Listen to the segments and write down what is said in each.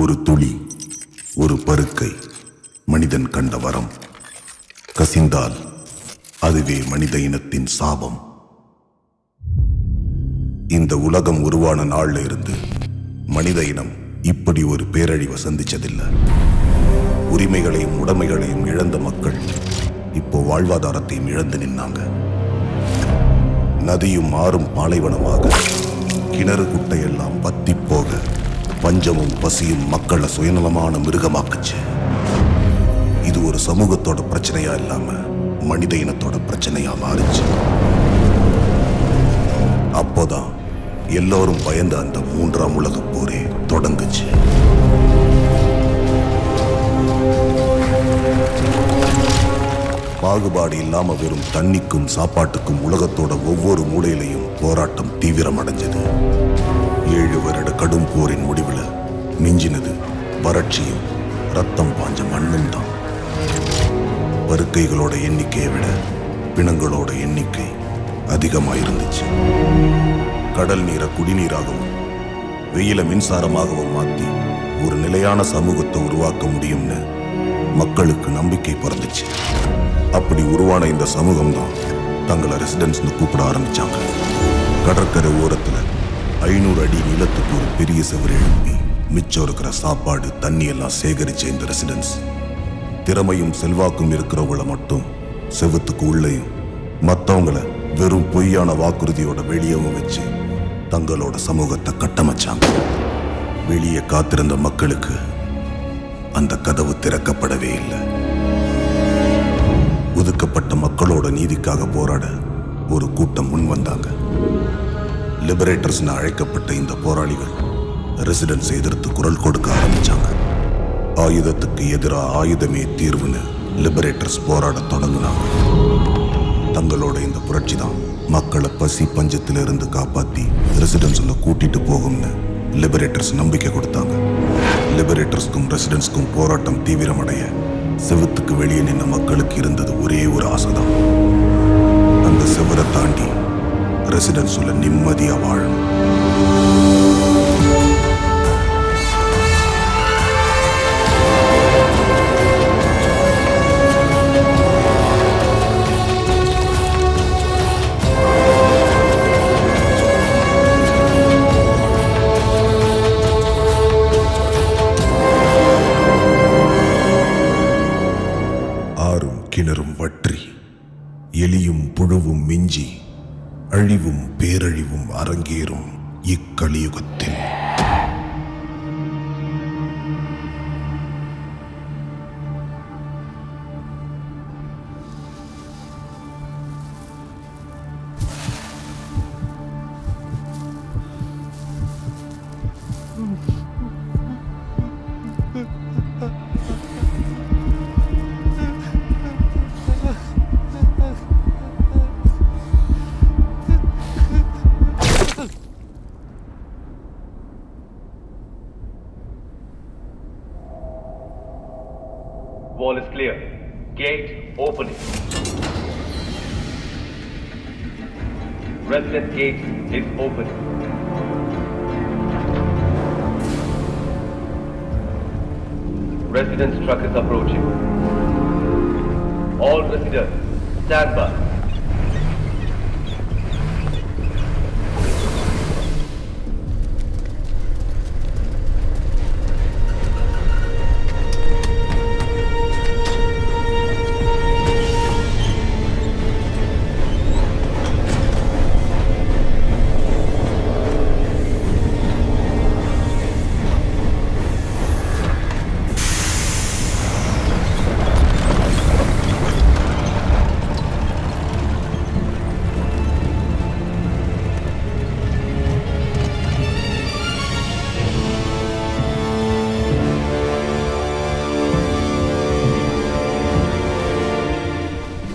ஒரு துளி, ஒரு பருக்கை, மனிதன் கண்ட வரம். கசிந்தால் அதுவே மனித இனத்தின் சாபம். இந்த உலகம் உருவான நாள்ல இருந்து மனித இனம் இப்படி ஒரு பேரழிவை சந்திச்சதில்லை. உரிமைகளையும் உடைமைகளையும் இழந்த மக்கள் இப்போ வாழ்வாதாரத்தையும் இழந்து நின்னாங்க. நதியும் ஆறும் பாலைவனமாக, கிணறு குட்டையெல்லாம் பத்தி போக, பஞ்சமும் பசியும் மக்களை சுயநலமான மிருகமாக்குச்சு. இது ஒரு சமூகத்தோட பிரச்சனையா இல்லாம மனித இனத்தோட பிரச்சனையா மாறுச்சு. அப்போதான் எல்லோரும் பயந்த அந்த 3ஆம் உலகப் போரே தொடங்குச்சு. பாகுபாடு இல்லாம வெறும் தண்ணிக்கும் சாப்பாட்டுக்கும் உலகத்தோட ஒவ்வொரு மூலையிலையும் போராட்டம் தீவிரமடைஞ்சது. 7 வருட கடும் போரின் முடிவில் மிஞ்சினது வறட்சியும் ரத்தம் பாஞ்ச மண்ணும் தான். பருக்கைகளோட எண்ணிக்கையை விட பிணங்களோட எண்ணிக்கை அதிகமாயிருந்துச்சு. கடல் நீரை குடிநீராகவும் வெயில மின்சாரமாகவும் மாற்றி ஒரு நிலையான சமூகத்தை உருவாக்க முடியும்னு மக்களுக்கு நம்பிக்கை பிறந்துச்சு. அப்படி உருவான இந்த சமூகம் தான் தங்களை ரெசிடென்ட்ஸ்னு கூப்பிட ஆரம்பிச்சாங்க. கடற்கரை ஓரத்தில் 500 அடி நிலத்துக்கு ஒரு பெரிய செவரு எழுப்பி மிச்சம் இருக்கிற சாப்பாடு தண்ணி எல்லாம் சேகரிச்ச இந்த ரெசிடென்ட்ஸ் திறமையும் செல்வாக்கும் இருக்கிறவங்கள மட்டும் செவத்துக்கு உள்ளேயும் மற்றவங்கள வெறும் பொய்யான வாக்குறுதியோட வெளியவும் வச்சு தங்களோட சமூகத்தை கட்டமைச்சாங்க. வெளியே காத்திருந்த மக்களுக்கு அந்த கதவு திறக்கப்படவே இல்லை. ஒதுக்கப்பட்ட மக்களோட நீதிக்காக போராட ஒரு கூட்டம் முன் வந்தாங்க. லிபரேட்டர்ஸ்னு அழைக்கப்பட்ட இந்த போராளிகள் ரெசிடென்ட்ஸ் எதிர்த்து குரல் கொடுக்க ஆரம்பிச்சாங்க. ஆயுதத்துக்கு எதிராக ஆயுதமே தீர்வுன்னு லிபரேட்டர்ஸ் போராட தொடங்கினாங்க. தங்களோட இந்த புரட்சி தான் மக்களை பசி பஞ்சத்திலிருந்து காப்பாற்றி ரெசிடென்ட்ஸ்ல கூட்டிட்டு போகும்னு லிபரேட்டர்ஸ் நம்பிக்கை கொடுத்தாங்க. லிபரேட்டர்ஸ்க்கும் ரெசிடென்ட்ஸ்க்கும் போராட்டம் தீவிரமடைய செவத்துக்கு வெளியே நின்ன மக்களுக்கு இருந்தது ஒரே ஒரு ஆசைதான். அந்த செவரை தாண்டி ரெசிடென்ட்ஸ் உள்ள நிம்மதியா வாழணும். கிணறும் வற்றி, எலியும் புழுவும் மிஞ்சி, அழிவும் பேரழிவும் அரங்கேறும் இக்கலியுகத்தில் Wall is clear. Gate opening. Resident gate is open. Residence truck is approaching. All residents, stand by.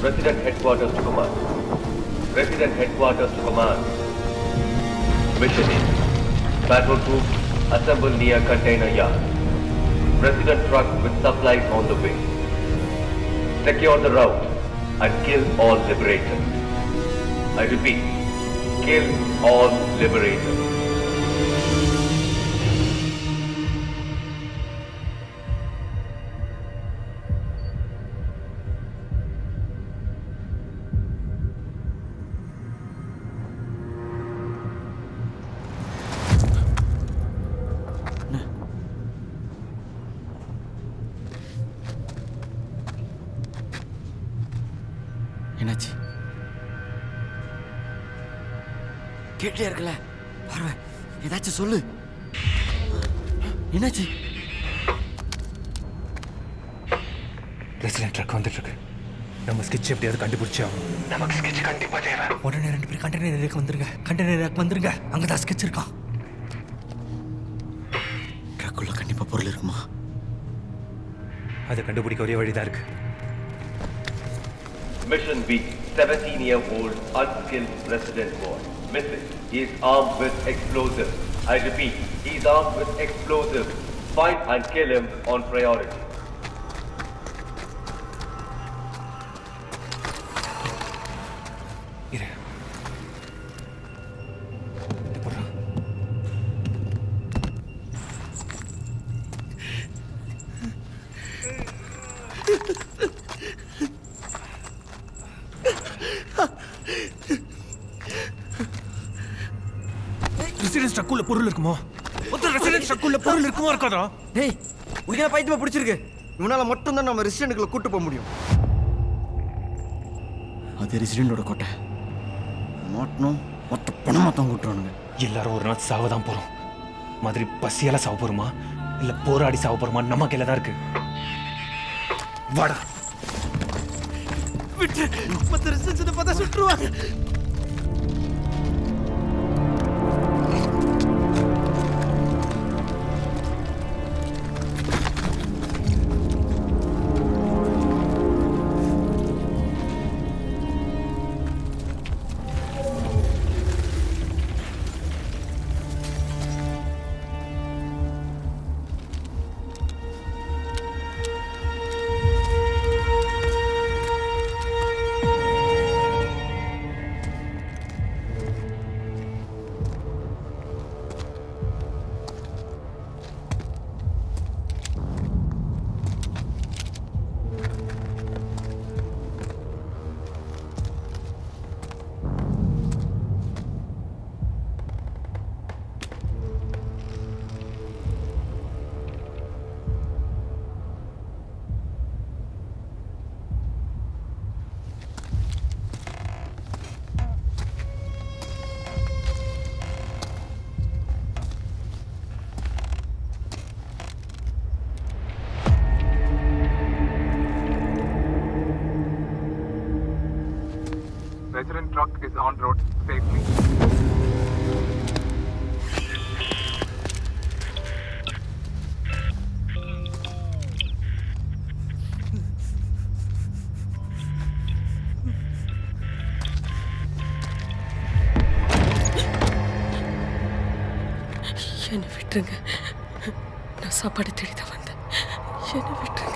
Resident headquarters to command. Resident headquarters to command. Mission is battle troops assemble near container yard. Resident truck with supplies on the way. Secure the route and kill all liberators. I repeat, kill all liberators. கேட்டே இருக்கல பார்வை, ஏதாச்சும் சொல்லு. என்னாச்சு? Resident drug வந்துட்டு இருக்கு. நம்ம sketch எப்படியாவது கண்டுபிடிச்சே ஆகணும். நமக்கு ஸ்கெட்ச் கண்டிப்பா தேவை. உடனே 2 பேர் கண்டெய்னர் ஏரியாக்கு வந்துருங்க. கண்டெய்னர் ஏரியாக்கு வந்துருங்க. அங்கதான் ஸ்கெட்ச் இருக்கான். ட்ரக்குள்ள கண்டிப்பா பொருள் இருக்குமா? அதை கண்டுபிடிக்க ஒரே வழிதான் இருக்கு. Mission B, 17-year-old unskilled resident boy. Missing. He is armed with explosives. I repeat, he is armed with explosives. Find and kill him on priority. இரு. இது போடுறா. ரெசிடென்ஸ் ட்ரக்குள்ள பொருள் இருக்குமோ? ரெசிடென்ஸ் ட்ரக்குள்ள பொருள் இருக்குமோ இருக்காதா? டேய், உனக்கு என்ன பைத்தியமா பிடிச்சிருக்கு? இவனால மட்டும் தான் நம்ம ரெசிடென்ட்குள்ள கூட்டு போக முடியும். அது ரெசிடென்டோட கோட்டை. மாட்டணும் மொத்த பணமா தான் கூட்டுறானுங்க. எல்லாரும் ஒரு நாள் சாவதான் போறோம். மாதிரி பசியால சாவ போறோமா இல்ல போராடி சாவ போறோமா நம்ம கையில தான் இருக்கு. வாடா. விட்டு மத்த ரெசிடென்ட்ஸ் பார்த்தா சுற்றுவாங்க. Resident truck is en route safely. என்னை விட்டுருங்க. நான் சாப்பாடு தேடி தான் வந்தேன். என்னை விட்டுருங்க.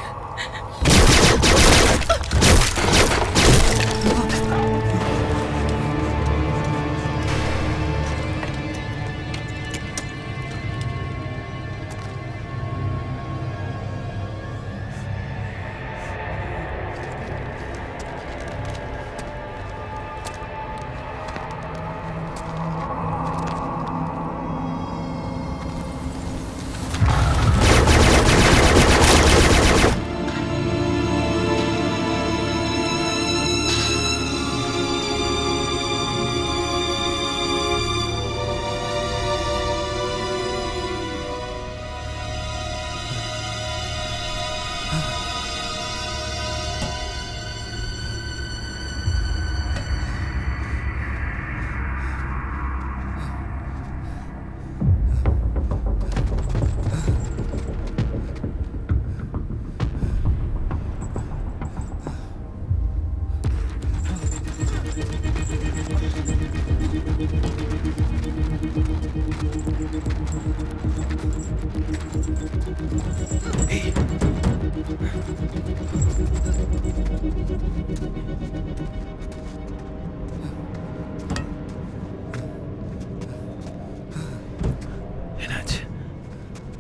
என்னாச்சு?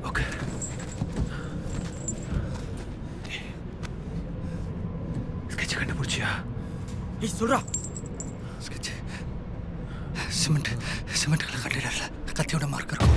ஓகே. ஸ்கெட்ச் கண்டுபிடிச்சியா? ஏய் சொல்றா. ஸ்கெட்ச் சிமெண்ட்ல கண்டெய்னர்ல கத்தியோட மார்க் இருக்கும்.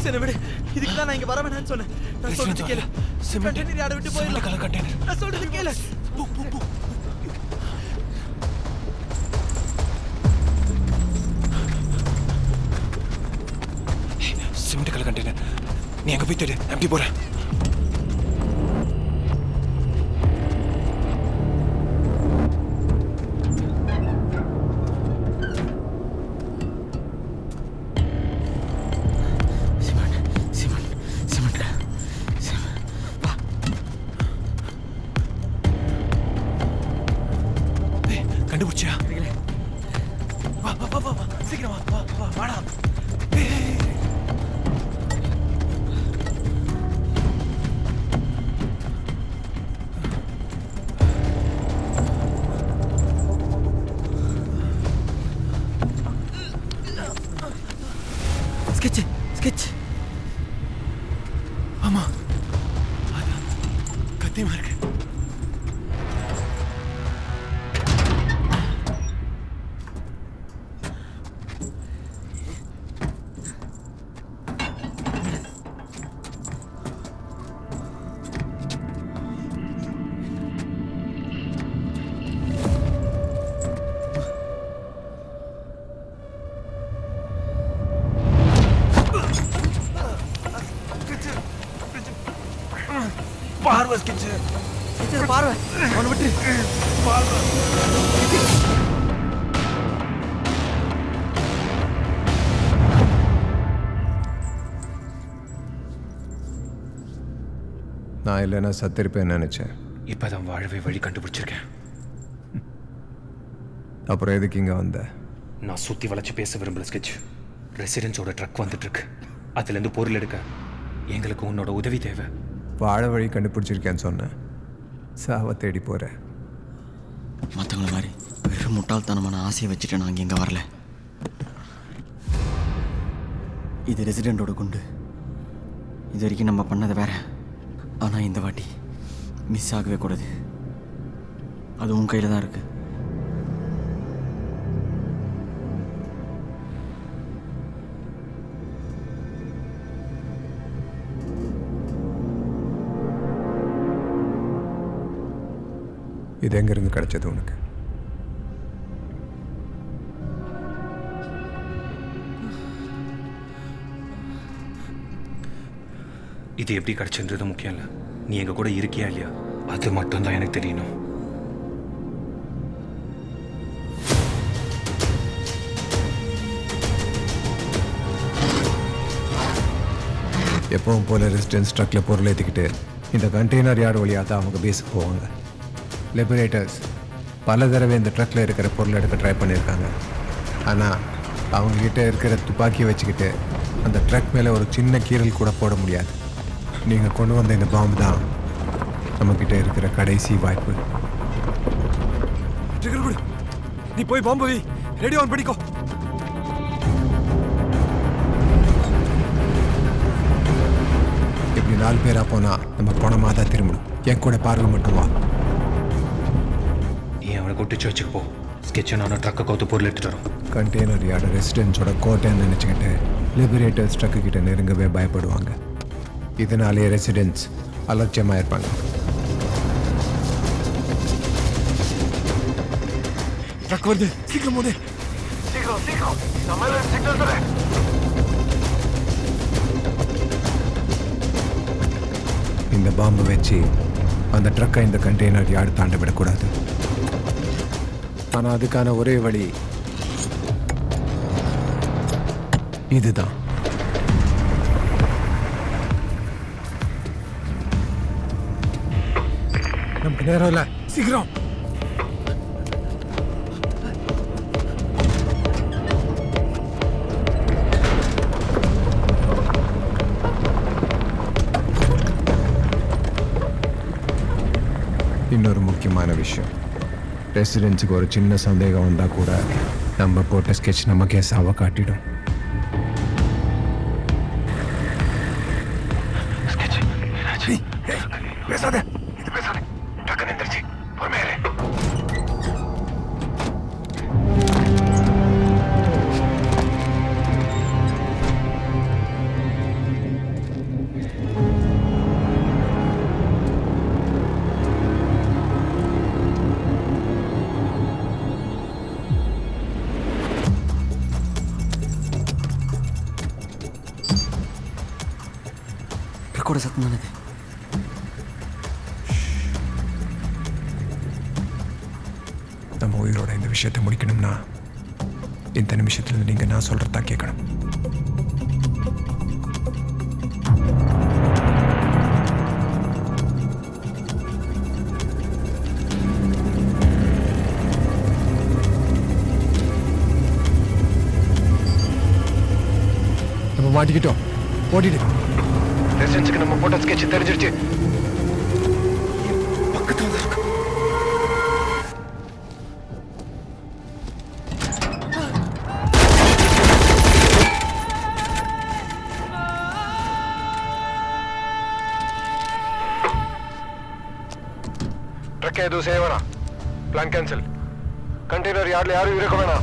ப்ளீஸ் என்ன விடு. இதுக்கு தான் நான் இங்க வர வேணாம்னு சொன்னேன். நான் சொல்றது கேளு. கண்டெய்னர் யாரை விட்டு போயிடலாம். Colour container. நான் சொல்றது கேளு. போ. Cement colour container. நீ அங்க போய் தேடு. எப்படி போற? கண்டுபிடிச்சியா? வா சீக்கிரம் வா வாடா. ஸ்கெட்ச். ஆமா, அதான் கத்தியமா இருக்கு. பார்வை ஸ்கெட்ச். பார்வை அவனை விட்டு. நான் இல்லைன்னா சத்திருப்பேன்னு நினச்சேன். இப்பதான் வாழவே வழி கண்டுபிடிச்சிருக்கேன். அப்புறம் எதுக்கு இங்கே வந்த? நான் சுத்தி வளைச்சு பேச விரும்பல ஸ்கெட்ச். ரெசிடென்ஸோட ட்ரக் வந்துட்டு இருக்கு. அதுலேருந்து பொருள் எடுக்க எங்களுக்கு உன்னோட உதவி தேவை. வாழ வழி கண்டுபிடிச்சிருக்கேன்னு சொன்னேன். சாவை தேடி போகிறேன். மற்றவங்கள மாதிரி வெறும் முட்டாள்தனமான ஆசையை வச்சுட்டு நான் இங்கே வரல. இது ரெசிடெண்டோட குண்டு. இது வரைக்கும் நம்ம பண்ணதை வேற. ஆனால் இந்த வாட்டி மிஸ் ஆகவே கூடாது. அது உன் கையில் தான் இருக்கு. இது எங்கேருந்து கிடைச்சது உனக்கு? இது எப்படி கிடைச்சுன்றது முக்கியம் இல்லை. நீ எங்க கூட இருக்கியா இல்லையா அது மட்டும்தான் எனக்கு தெரியணும். எப்பவும் போல ரெசிடென்ஸ் ட்ரக்கில் பொருள் ஏற்றிக்கிட்டு இந்த கண்டெய்னர் யார்டு வழியாக தான் அவங்க பேஸுக்கு போவாங்க. லிபரேட்டர்ஸ் பல தடவை இந்த ட்ரக்கில் இருக்கிற பொருள் எடுக்க ட்ரை பண்ணியிருக்காங்க. ஆனால் அவங்கக்கிட்ட இருக்கிற துப்பாக்கியை வச்சுக்கிட்டு அந்த ட்ரக் மேலே ஒரு சின்ன கீறல் கூட போட முடியாது. நீங்கள் கொண்டு வந்த இந்த பாம்பு தான் நம்மக்கிட்ட இருக்கிற கடைசி வாய்ப்பு. நீ போய் பாம்பு ரெடி ஆன் பண்ணிக்கோ. இப்படி 4 பேராக போனால் நம்ம பணமாக தான் திரும்பணும். என் கூட பார்வை மட்டும் வா. நீ அவனை கூட்டிச்சு வச்சுக்கு போ. ஸ்கெட்சை நானும் ட்ரக்கை கவுத்து பொருள் எடுத்துட்டு வரோம். கண்டெய்னர் யார்டு ரெசிடென்ஸோட கோட்டைன்னு நினச்சிக்கிட்டு லிபரேட்டர்ஸ் ட்ரக்கு கிட்ட நெருங்கவே பயப்படுவாங்க. இதனாலே ரெசிடென்ட்ஸ் அலட்சியமாக இருப்பாங்க. ட்ரக் வருது, சீக்கிரம் போடு. இந்த பாம்பை வச்சு அந்த ட்ரக்கை இந்த கண்டெய்னர் யார்டு தாண்ட விடக்கூடாது. ஆனால் அதுக்கான ஒரே வழி இதுதான். நமக்கு நேரம் இல்லை, சீக்கிரம். இன்னொரு முக்கியமான விஷயம், ரெசிடென்ஸுக்கு ஒரு சின்ன சந்தேகம் வந்தால் கூட நம்ம போட்ட ஸ்கெட்ச் நமக்கே சாவை காட்டிடும். பேசாத, இது பேசாத. டக்குன்னு எந்திரிச்சு பொறுமையாரு. ட்ரக்கோட சத்தம் தானது. நம்ம உயிரோட இந்த விஷயத்தை முடிக்கணும்னா இந்த நிமிஷத்துல நீங்க நான் சொல்றதா கேட்கணும். நம்ம மாட்டிக்கிட்டோம், ஓடிடு. ரெசிடென்ஸுக்கு நம்ம போட்டோ ஸ்கெட்ச் தெரிஞ்சிருச்சு. பக்கத்தில் தான் இருக்கு. ಟ್ರಕ್ ಇದು ಸೇವನ ಪ್ಲಾನ್ ಕ್ಯಾನ್ಸಲ್. ಕಂಟೈನರ್ ಯಾರು ಇರಕೋಣ.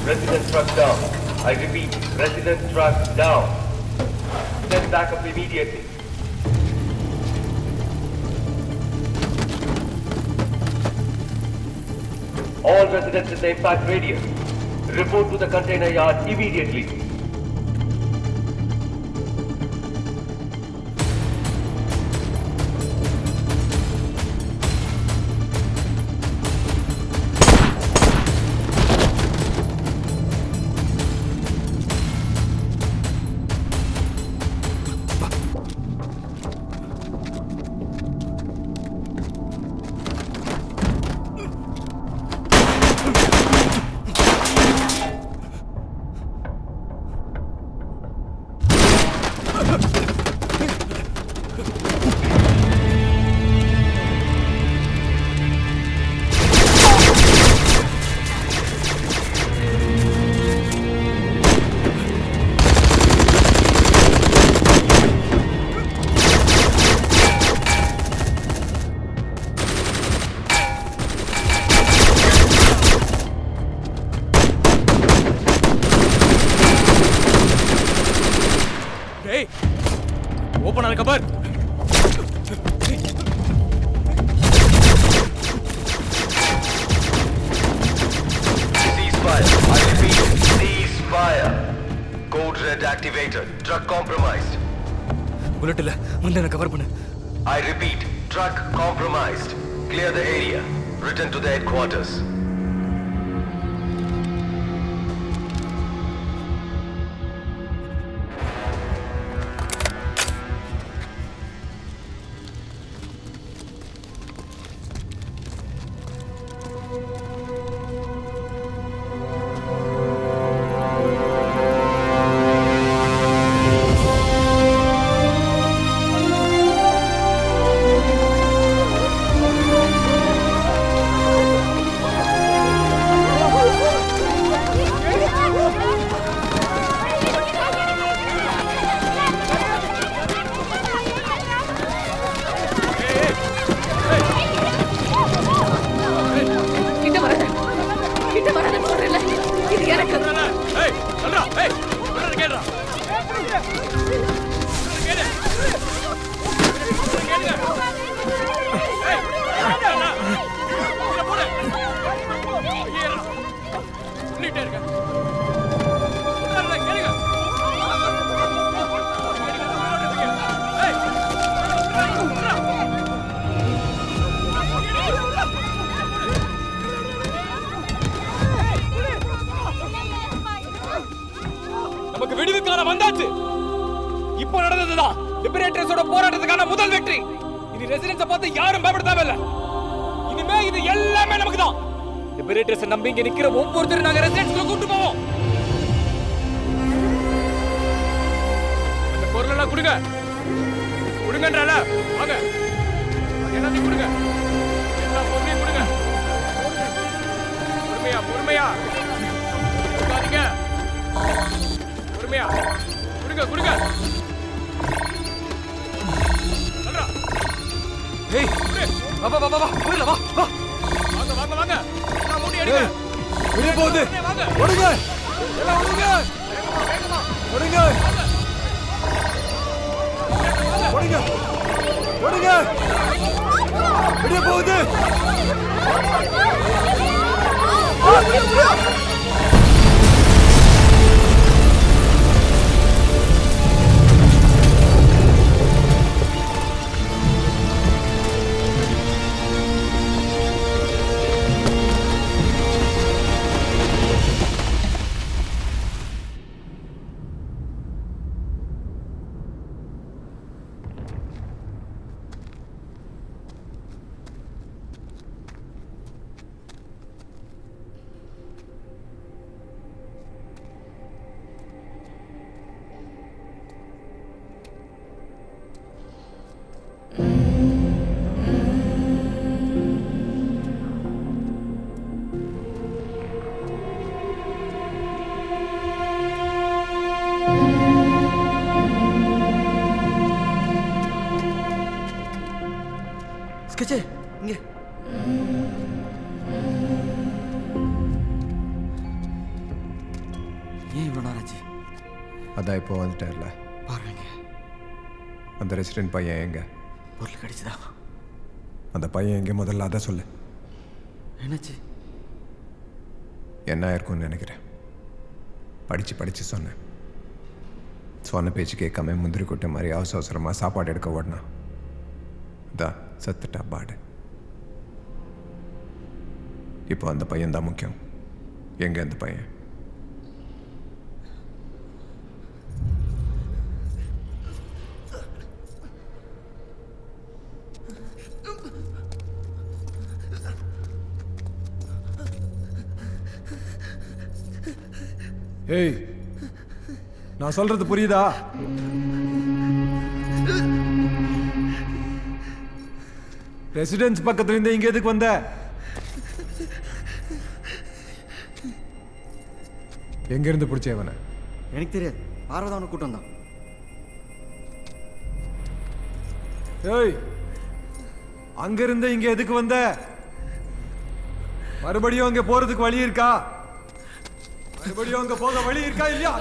Resident truck down. I repeat, resident truck down. Send backup immediately. All residents in the impact radius, report to the container yard immediately. Open ஆன கபர். Ceasefire. I repeat, ceasefire. Code red activated. Truck compromised. Bullet இல்லை, வந்து என்ன cover பண்ணு. I repeat, truck compromised. Clear the area. Return to the headquarters. நமக்கு விடுவிக்கான வந்தாச்சு. இப்போ நடந்ததுதான் லிபரேட்டர்ஸோட போராட்டத்துக்கான முதல் வெற்றி. இனி ரெசிடென்ட்ஸை பார்த்து யாரும் பயப்பட தேவையில்லை. இனிமே இது எல்லாமே நமக்கு தான். லிபரேட்டர்ஸ் நம்பி இங்க நிக்கிற ஒவ்வொருத்தரும் நாங்க ரெசிடென்ஸ்க்குள்ள கூட்டு போவோம். அந்த பொருளெல்லாம் கொடுங்க. கொடுங்கன்றால வாங்க. அது எல்லாத்தையும் கொடுங்க. எல்லா பொருளையும் கொடுங்க. பொறுமையா பொறுமையா கொடுக்காதீங்க. பொறுமையா கொடுங்க கொடுங்க. சொல்றா. ஏய் வா வா வா வா போயிடலாம் வா வா. வாங்க வாங்க வாங்க. எல்லாம் மூடி எடுங்க. வெளிய போகுது. வாங்க. ஓடுங்க. எல்லாம் ஓடுங்க. வேகமா ஓடுங்க. ஓடுங்க. ஓடுங்க. வெளிய போகுது. ஸ்கெட்சே இங்க. ஏன் இவ்வளோ நேரம் ஆச்சு? அதான் இப்போ வந்துட்டார்ல. பாருங்க, அந்த ரெசிடென்ட் பையன் எங்க? பொருள் கிடைச்சதா? அந்த பையன் எங்கே முதல்ல அதை சொல்லு. என்னாச்சு? என்ன இருக்கும்னு நினைக்கிறேன். படித்து சொன்னேன். சொன்ன பேச்சு கேட்காம முந்திரி கொட்டை மாதிரி அவசரமாக சாப்பாடு எடுக்க ஓடனா தான் செத்துட்டா பாடு. இப்போ அந்த பையன் தான் முக்கியம். எங்க அந்த பையன்? ஏய், நான் சொல்றது புரியுதா? ரெசிடென்ஸ் பக்கத்துல இருந்து இங்க எதுக்கு வந்த? எங்க இருந்து பிடிச்சவன? எனக்கு தெரியாது. பார்வதாவனை கூட்டம் தான். ஏய், அங்க இருந்து இங்க எதுக்கு வந்த? மறுபடியும் அங்க போறதுக்கு வழி இருக்கா? மறுபடியும் அங்க போக வழி இருக்கா இல்லையா?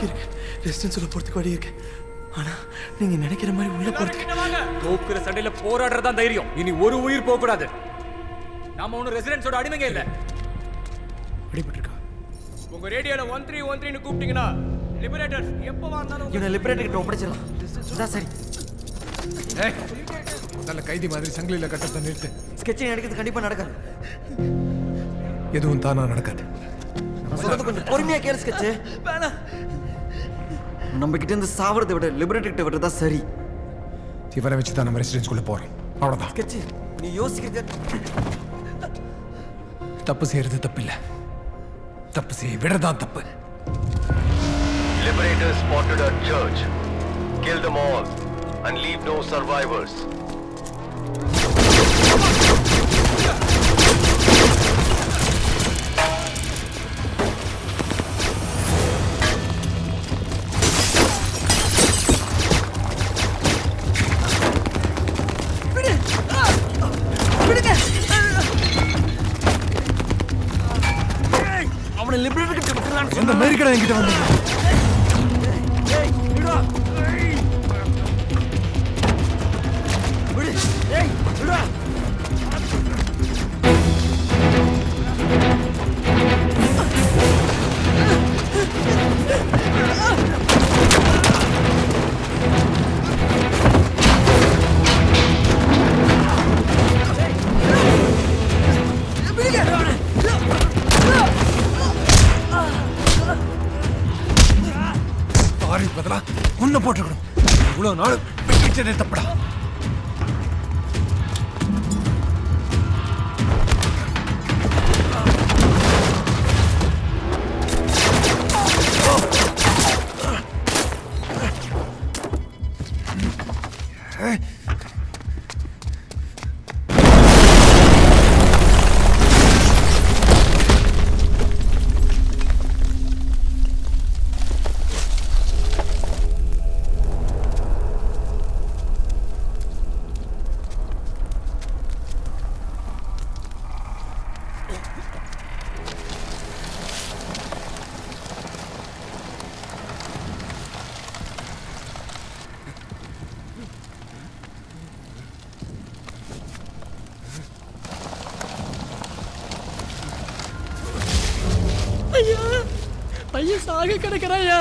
ரெசிடென்ஸ்ல போறதுக்கு வழி இருக்கு. ஆனா நீங்க நினைக்கிற மாதிரி உள்ள போறதுக்கு தோக்குற சண்டையில போராடுறதா தைரியம். இனி ஒரு உயிர் போக கூடாது. நாம ஒன்னும் ரெசிடென்ஸோட அடிமைங்க இல்ல. அடிபட்டிருக்கா? உங்க ரேடியோல 1313 னு கூப்பிட்டீங்கன்னா லிபரேட்டர்ஸ் எப்ப வந்தாலும் இவனை லிபரேட்டர் கிட்ட ஒப்படைச்சிடலாம். இதான் சரி. ஏய், நல்ல கைதி மாதிரி சங்கிலியில கட்டத்தை நிறுத்து. ஸ்கெட்சிங் எடுக்கிறது கண்டிப்பா நடக்காது. எதுவும் தானா நடக்காது. நான் சொல்றது கொஞ்சம் பொறுமையா கேளு ஸ்கெட்ச். வேணாம், நம்ம கிட்ட இருந்து சாவறதை விட லிபரேட்டர் கிட்ட விடுறதா சரி. இவரை வச்சு தான் நம்ம ரெசிடென்ஸ்குள்ள போறோம். அவ்வளவுதான். ஸ்கெட்ச், நீ யோசிக்கிறது தப்பு செய்யறது தப்பு இல்ல, தப்பு செய்ய விடதான் தப்பு. Liberators spotted a church. Kill them all and leave no survivors. அவனை லிபரேட்டர் கிட்ட விட்டுறலான்னு எந்த அமெரிக்கா என்கிட்ட வந்து பதிலா உன்னை போட்டுக்கணும். இவ்வளவு நாள் பிடிச்சதே தப்படா. பையன் சாக கிடக்குறாயா.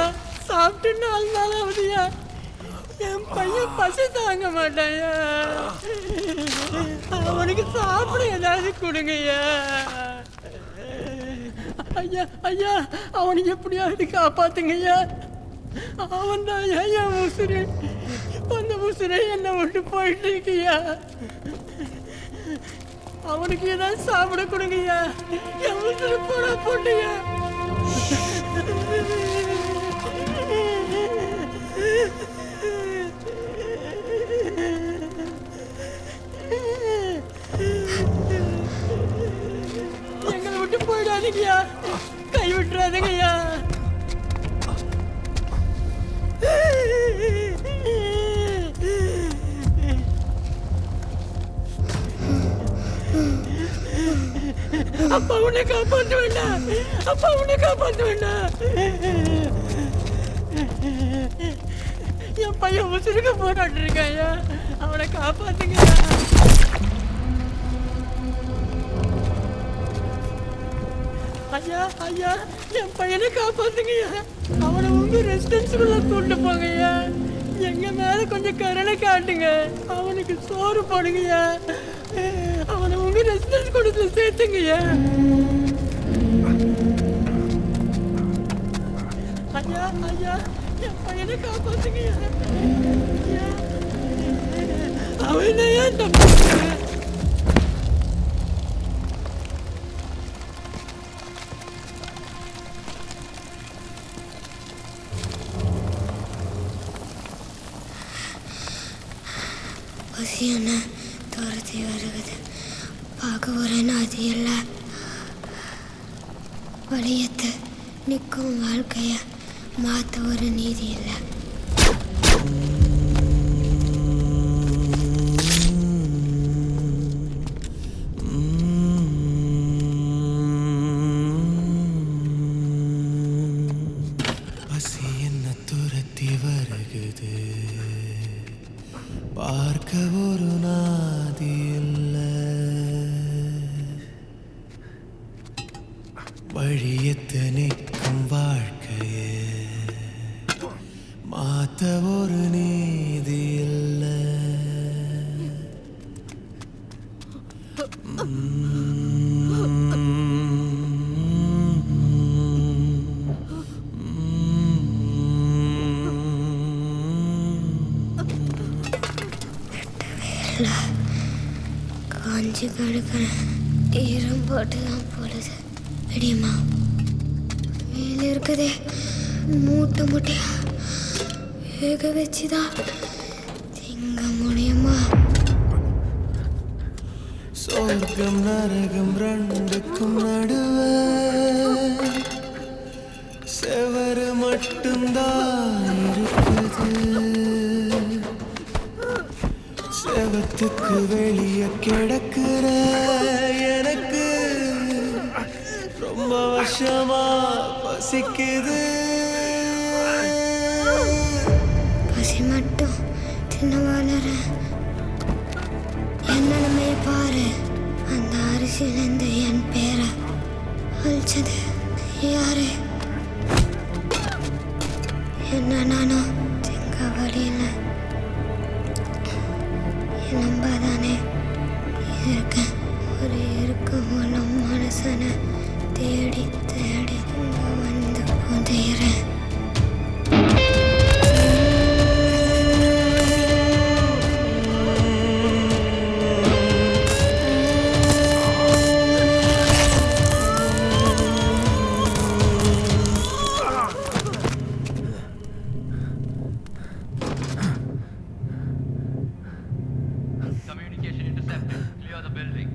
சாப்பிட்டு 4 நாள் ஆகுதுயா. என் பையன் பசி தாங்க மாட்டாயா. அவனுக்கு சாப்பிட ஏதாவது கொடுங்கய்யா. ஐயா ஐயா, அவனை எப்படியாவது காப்பாத்துங்கய்யா. அவன் தான் ஐயா உசுரு. அந்த உசுரை என்னை விட்டு போயிட்டு இருக்கியா. அவனுக்கு ஏதாவது சாப்பிட கொடுங்கய்யா. என் உசுறு போட்டுயா. எங்களை விட்டு போயிடாதீங்கய்யா. கை விட்டுறாதீங்கய்யா. அப்பா உன்னை காப்பாற்ற வேண்டாம். அப்பா உன்னை காப்பாற்ற வேண்டாம். என் பையன் உசுருக்க போராட்டு இருக்காயா. அவனை காப்பாத்துங்க. ஐயா ஐயா, என் பையனை காப்பாத்துங்கய்யா. அவனை உங்க ரெசிடென்ஸுக்குள்ள கூட்டு போங்கய்யா. எங்க மேல கொஞ்சம் கருணை காட்டுங்க. அவனுக்கு சோறு போடுங்கய்யா. அவனை உங்க ரெசிடென்ஸ் கொடுத்து சேர்த்துங்கய்யா. ஐயா ஐயா, என் பையனை காப்பாத்துங்கய்யா. அவனை ஏன் தம்பி? பசியான துரத்தி வருகிறது. பார்க்க வரேன்னு அது இல்லை. வழியத்தை நிற்கும் வாழ்க்கையை மாற்ற ஒரு நீதி இல்லை. பசி என்ன துரத்தி வருகுது. பார்க்க ஒரு நாதி இல்லை. வழியத்து நிற்கும் வாழ்க்கையே மாத்த ஒரு நீதி இல்லை. காஞ்சி கடுக்கிற ஈரம் போட்டு தான் போடுது. அடியம்மா மேலே இருக்குதே மூட்டை மூட்டையா வேக வச்சுதான் திங்க முடியுமா? சொர்க்கம் நரகம் ரெண்டுக்கும் நடுவே செவரு மட்டும்தான் இருக்குது. செவத்துக்கு வெளியே கிடக்குற எனக்கு ரொம்ப வருஷமா பசிக்குது. பசி மட்டும் தின்ன வளர என் நிலைமைய பாரு. அந்த அரிசியிலேருந்து என் பேரை அழிச்சது யாரு? என்ன நானும் திங்க வழியில் நம்பாதானே இருக்கேன். ஒரு இருக்கமுள்ள மனுஷனை தேடி தேடி இங்க வந்து புதையிறேன். Communication intercepted. Clear the building.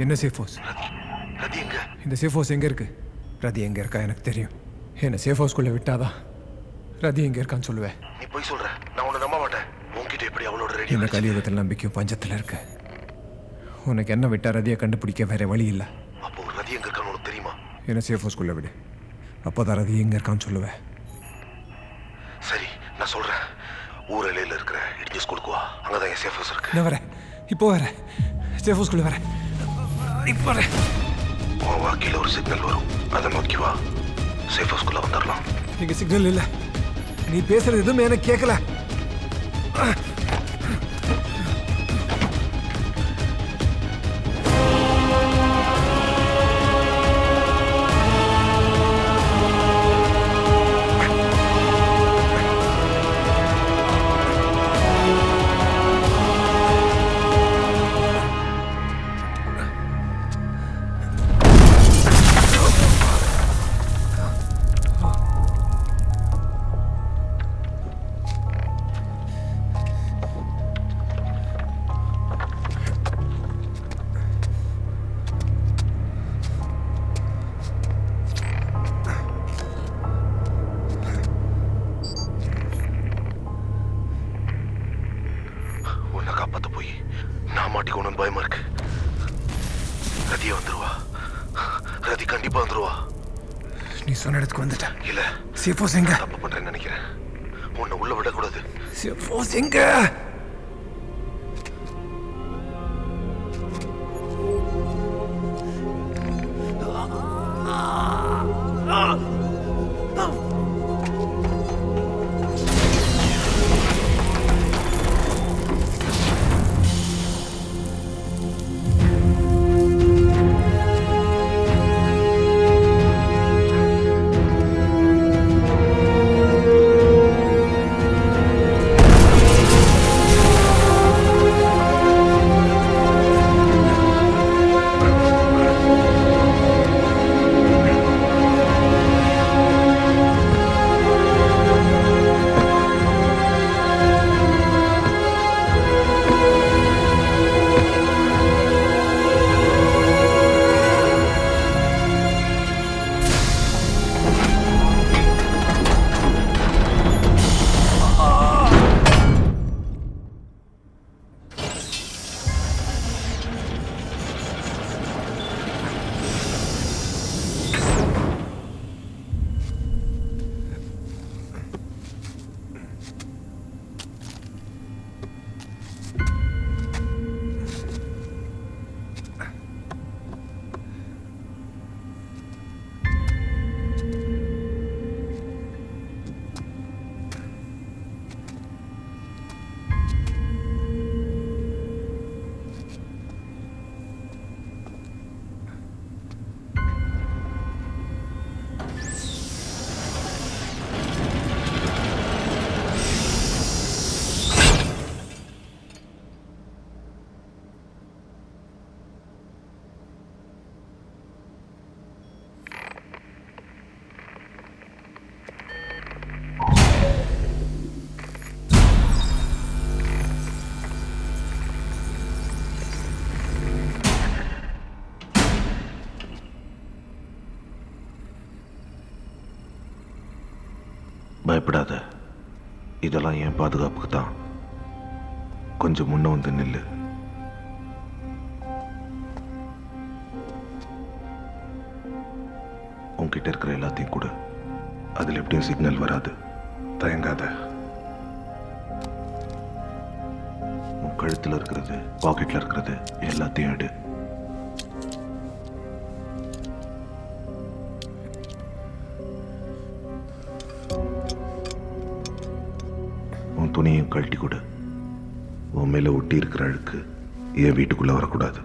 என்ன சேஃப் ஹவுஸ்? இந்த சேஃப் ஹவுஸ் எங்கே இருக்கு? ரதி எங்கே இருக்கா எனக்கு தெரியும். என்ன சேஃப் ஹவுஸ்குள்ளே விட்டாதான் ரதி எங்கே இருக்கான்னு சொல்லுவேன். நீ போய் சொல்ற, நான் உன்னை நம்ப மாட்டேன். உன்கிட்ட எப்படி அவளோட ரெடி? இந்த கலியுகத்தில் நம்பிக்கையும் பஞ்சத்தில் இருக்கு. உனக்கு என்ன விட்டா ரதியை கண்டுபிடிக்க வேற வழி இல்லை. அப்போ ரதி எங்கே இருக்கான்னு உனக்கு தெரியுமா? என்ன சேஃப் ஹவுஸ்குள்ளே விடு, அப்போதான் ரதி எங்கே இருக்கான்னு சொல்லுவேன். சரி, நான் சொல்கிறேன். ஊர் எல்லையில் இருக்கிற இடிஞ்ச ஸ்கூலுக்கு வா, அங்கே தான் என் சேஃப் ஹவுஸ் இருக்கு. நான் வரேன், இப்போ வரேன். சேஃப் ஹவுஸ்குள்ளே வரேன், இப்போ வரேன். உன் வாழ்க்கையில் ஒரு சிக்னல் வரும், அதை நோக்கி வா. சேஃப் ஹவுஸ்குள்ளே வந்துடலாம். இங்கே சிக்னல் இல்லை. நீ பேசுறது எதுவுமே எனக்கு கேட்கல. நீ சொன்ன இடத்துக்கு வந்துட்டேன். இல்ல, சேஃப் ஹவுஸ் எங்க? தப்பு பண்றேன்னு நினைக்கிறேன். உன்னை உள்ள விடக்கூடாது. சேஃப் ஹவுஸ் எங்க? பயப்படாத, இதெல்லாம் என் பாதுகாப்புக்கு தான். கொஞ்சம் முன்ன வந்து நில்லு. உன்கிட்ட இருக்கிற எல்லாத்தையும் கூட, அதில் எப்படியும் சிக்னல் வராது. தயங்காத. உன் கழுத்தில் இருக்கிறது, பாக்கெட்டில் இருக்கிறது எல்லாத்தையும் எடு. உன் துணியும் கழட்டி கொடு. உன் மேல ஒட்டி இருக்கிற அழுக்கு என் வீட்டுக்குள்ள வரக்கூடாது.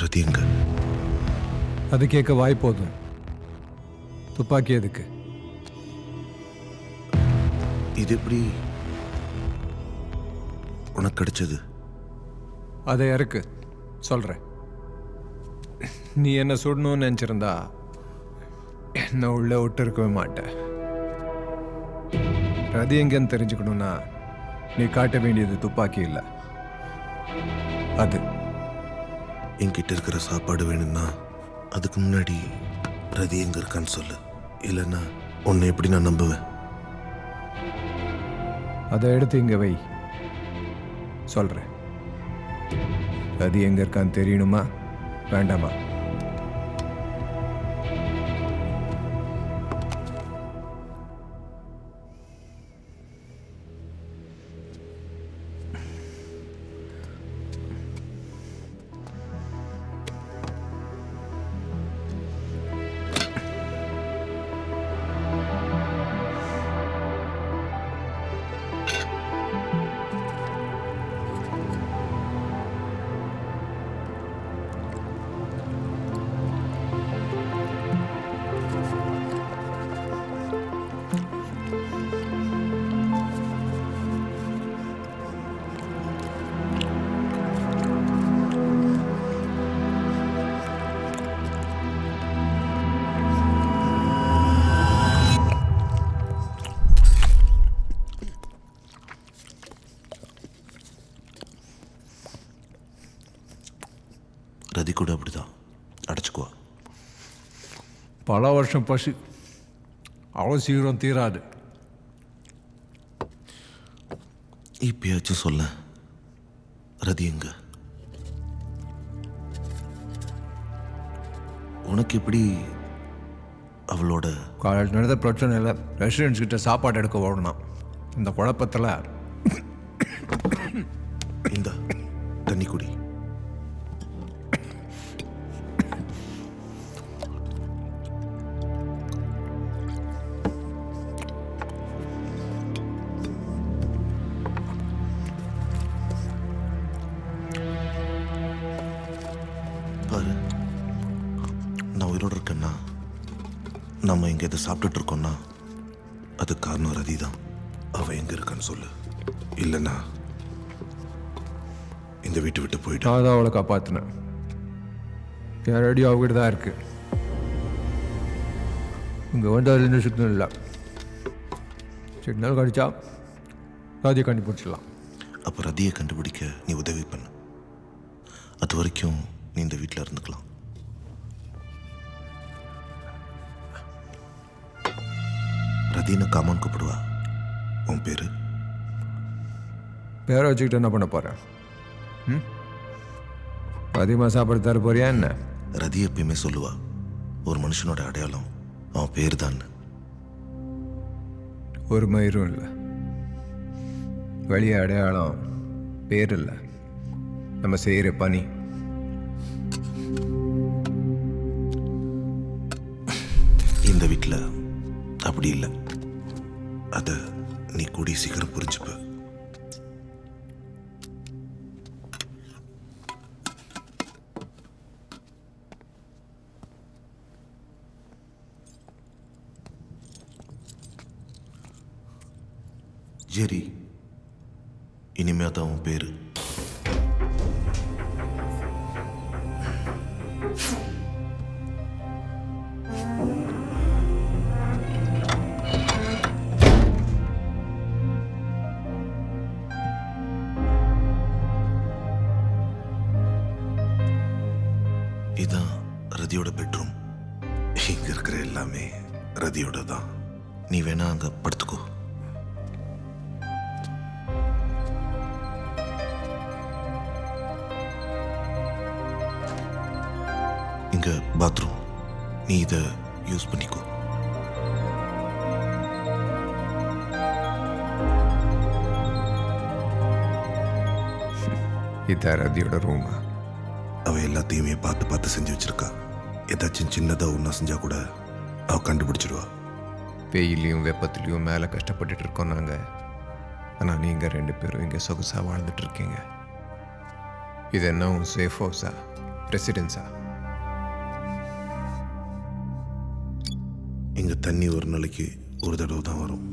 ரதி எங்க? அது கேட்க வாய் போதும். துப்பாக்கி எதுக்கு? இது எப்படி உனக்கு கிடைச்சது? அதை இறக்கு, சொல்றேன். நீ என்ன சுடணும்னு நினைச்சிருந்தா என்ன உள்ள விட்டு இருக்கவே மாட்டேன். ரதி எங்கன்னு தெரிஞ்சுக்கணும்னா நீ காட்ட வேண்டியது துப்பாக்கி இல்லை, அது. என்கிட்ட இருக்கிற சாப்பாடு வேணும்னா அதுக்கு முன்னாடி ரதி எங்க இருக்கான்னு சொல்லு. இல்லைன்னா உன்னை எப்படி நான் நம்புவேன்? அதை எடுத்து இங்க வை, சொல்றேன். ரதி எங்க இருக்கான்னு தெரியணுமா வேண்டாமா? ரதி கூட அப்படிதான், அடைச்சுக்குவா. பல வருஷம் பசி அவ்வளோ சீக்கிரம் தீராது. இப்பயாச்சும் சொல்ல, ரதி எங்க? உனக்கு எப்படி அவளோட காலேஜ் நடந்த பிரச்சனை இல்லை, ரெசிடென்ட்ஸ் கிட்ட சாப்பாடு எடுக்க ஓடணும். இந்த குழப்பத்தில் இந்த தண்ணி குடி. பாரு, நான் உயிரோடு இருக்கேன்னா, நம்ம இங்கே இதை சாப்பிட்டுட்டு இருக்கோம்னா அது காரணம் ரதி தான். அவன் எங்கே இருக்கான்னு சொல்லு, இல்லைன்னா இந்த வீட்டை விட்டு போயிட்டு. நான் தான் அவளை காப்பாற்றினேன். என் ரெடி அவகிட்ட தான் இருக்கு. இங்கே வந்து அது இன்னும் சிக்னல் இல்லை. சிக்னல் கடிச்சா ரதியை கண்டுபிடிச்சிடலாம். அப்போ ரதியை கண்டுபிடிக்க நீ உதவி பண்ணு. அது வரைக்கும் நீ இந்த வீட்டில் இருந்துக்கலாம். ரதின்னு காமான் கூப்பிடுவா. உன் பேரு? பேரை வச்சுக்கிட்டு என்ன பண்ண போகிறேன்? அதிகமாக சாப்பாடு தர போறியா என்ன? ரதி எப்பயுமே சொல்லுவா, ஒரு மனுஷனோட அடையாளம் அவன் பேர் தான். ஒரு மயிரும் இல்லை, வெளியே அடையாளம் பேர் இல்லை, நம்ம செய்கிற பணி. இந்த வீட்டில் அப்படி இல்லை. அதை நீ கூடிய சீக்கிரம் புரிஞ்சுப்ப. ஜெரி, இனிமே தான் உன் பேரு. இதான் ரதியோட பெட்ரூம். இங்க இருக்கிற எல்லாமே ரதியோட தான். நீ வேணா அங்க படுத்துக்கோ. இங்க பாத்ரூம், நீ இதை யூஸ் பண்ணிக்கோ. இதான் ரதியோட ரூமா. அவ எல்லாத்தையுமே பார்த்து பார்த்து செஞ்சு வச்சிருக்கா. ஏதாச்சும் சின்னதாக ஒன்றா செஞ்சா கூட அவ கண்டுபிடிச்சிடுவா. வெயிலையும் வெப்பத்துலேயும் மேலே கஷ்டப்பட்டுட்டு இருக்கோம் நாங்கள். ஆனால் நீங்கள் 2 பேரும் இங்கே சொகுசாக வாழ்ந்துட்டு இருக்கீங்க. இது என்ன உன் சேஃப் ஹவுஸா, ரெசிடென்ஸா? இங்க தண்ணி ஒரு நாளைக்கு ஒரு தடவை தான் வரும்.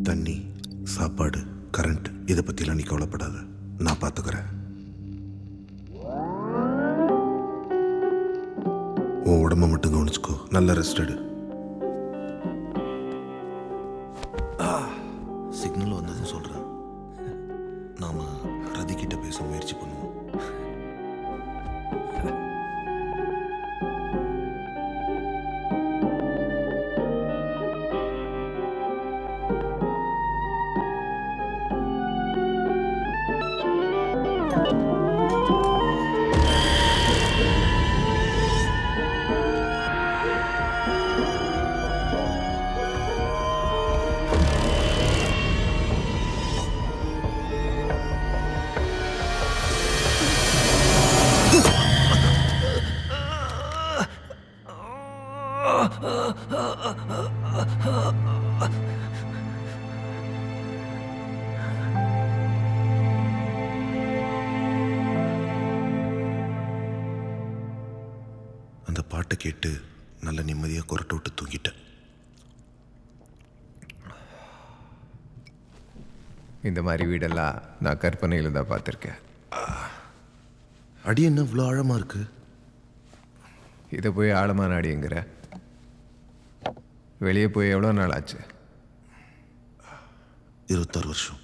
தண்ணி, சாப்பாடு, கரண்ட், இதை பற்றிலாம் நீ கவலைப்படாத, நான் பார்த்துக்கிறேன். உன் உடம்ப மட்டும் கவனிச்சுக்கோ. நல்ல ரெஸ்ட் எடு. சிக்னல் வந்ததுன்னு சொல்கிறேன். நாம் ரதி கிட்ட பேச முயற்சி பண்ணுவோம். அந்த பாட்டை கேட்டு நல்ல நிம்மதியாக குரட்டை விட்டு தூங்கிட்டேன். இந்த மாதிரி வீடெல்லாம் நான் கற்பனையில் தான் பார்த்துருக்கேன். அடி என்ன இவ்வளோ ஆழமாக இருக்கு? இதை போய் ஆழமான அடிங்கிற. வெளியே போய் எவ்வளோ நாள் ஆச்சு? 26 வருஷம்.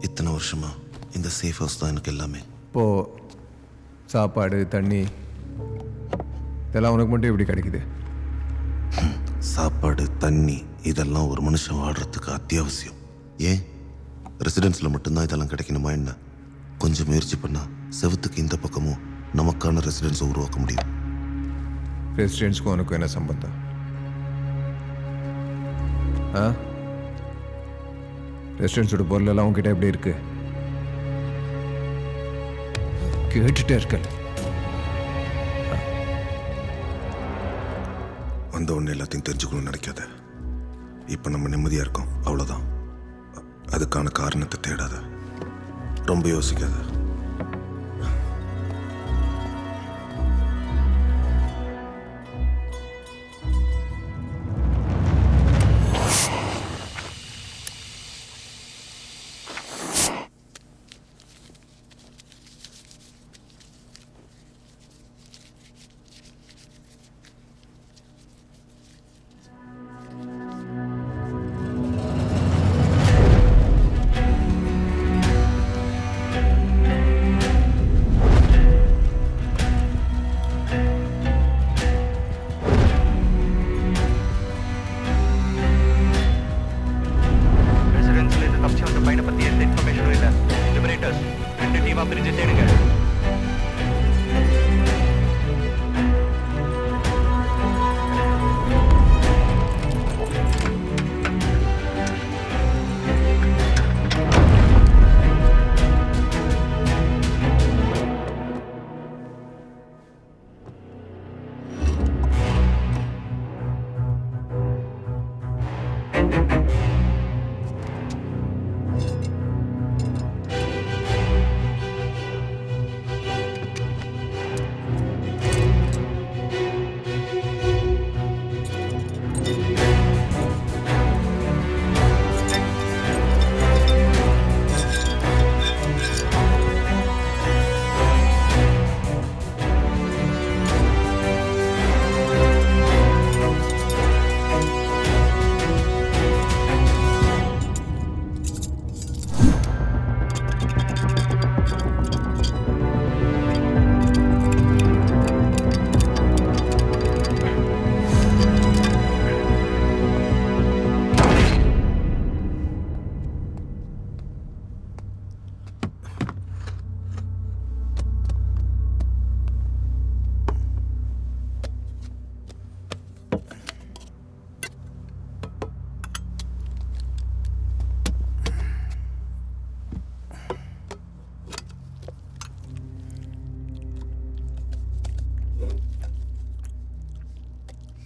இத்தனை வருஷமா இந்த சேஃப் ஹவுஸ் தான் எனக்கு எல்லாமே. இப்போது சாப்பாடு, தண்ணி இதெல்லாம் உனக்கு மட்டும் எப்படி கிடைக்குது? சாப்பாடு, தண்ணி இதெல்லாம் ஒரு மனுஷன் வாடுறதுக்கு அத்தியாவசியம். ஏன் ரெசிடென்ஸில் மட்டும்தான் இதெல்லாம் கிடைக்கணுமா என்ன? கொஞ்சம் முயற்சி பண்ணால் செவுத்துக்கு இந்த பக்கமும் நமக்கான ரெசிடென்ஸை உருவாக்க முடியும். ரெசிடென்ஸ்க்கும் உனக்கும் என்ன சம்பந்தம்? ரெசிடென்ஸோட பொருளெல்லாம் உங்ககிட்ட எப்படி இருக்கு? கேட்டுட்டே இருக்கல. வந்த உடனே எல்லாத்தையும் தெரிஞ்சுக்கணும்னு நினைக்காத. இப்போ நம்ம நிம்மதியாக இருக்கோம், அவ்வளோதான். அதுக்கான காரணத்தை தேடாத, ரொம்ப யோசிக்காத.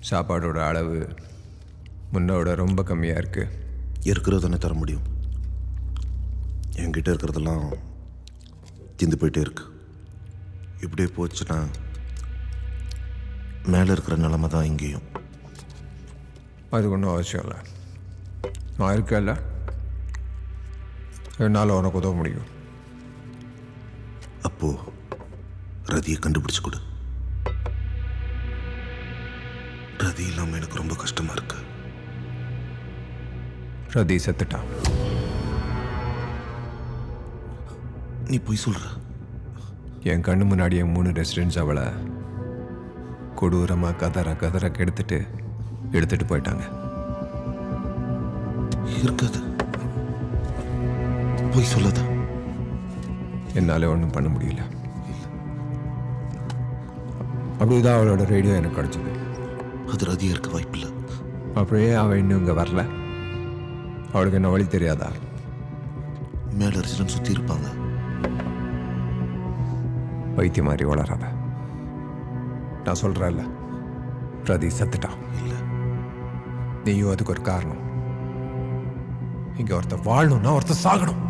சாப்பாடோட அளவு முன்னோட ரொம்ப கம்மியாக இருக்குது. இருக்கிறதானே தர முடியும். என்கிட்ட இருக்கிறதெல்லாம் தீந்து போயிட்டே இருக்கு. இப்படியே போச்சுன்னா மேலே இருக்கிற நிலைமை தான் இங்கேயும். அது ஒன்றும் அவசியம் இல்லை. நான் இருக்கல, என்னால் உனக்கு உதவ முடியும். அப்போ ரதியை கண்டுபிடிச்சு கொடு. ரதி இல்லாமல் எனக்கு ரொம்ப கஷ்டமா இருக்கு. ரதி செத்துட்டான். நீ போய் சொல்ற? என் கண்ணு முன்னாடியே 3 ரெசிடென்ட்ஸ் அவளை கொடூரமாக கதற எடுத்துட்டு போயிட்டாங்க. இருக்காது, போய் சொல்லாத. என்னால் ஒன்றும் பண்ண முடியல. அப்படிதான் அவளோட ரேடியோ எனக்கு கிடச்சிது. அது ரதியா இருக்க வாய்ப்பில்லை. அப்படியே அவள் இன்னும் இங்கே வரல. அவளுக்கு என்ன வழி தெரியாதா? மேலே ரெசிடென்ட் சுற்றி இருப்பாங்க. வைத்திய மாதிரி வளராத. நான் சொல்கிறேன்ல, ரதி செத்துட்டான். இல்லை, நீயும் அதுக்கு ஒரு காரணம். இங்கே ஒருத்தர் வாழணும்னா ஒருத்தர் சாகணும்.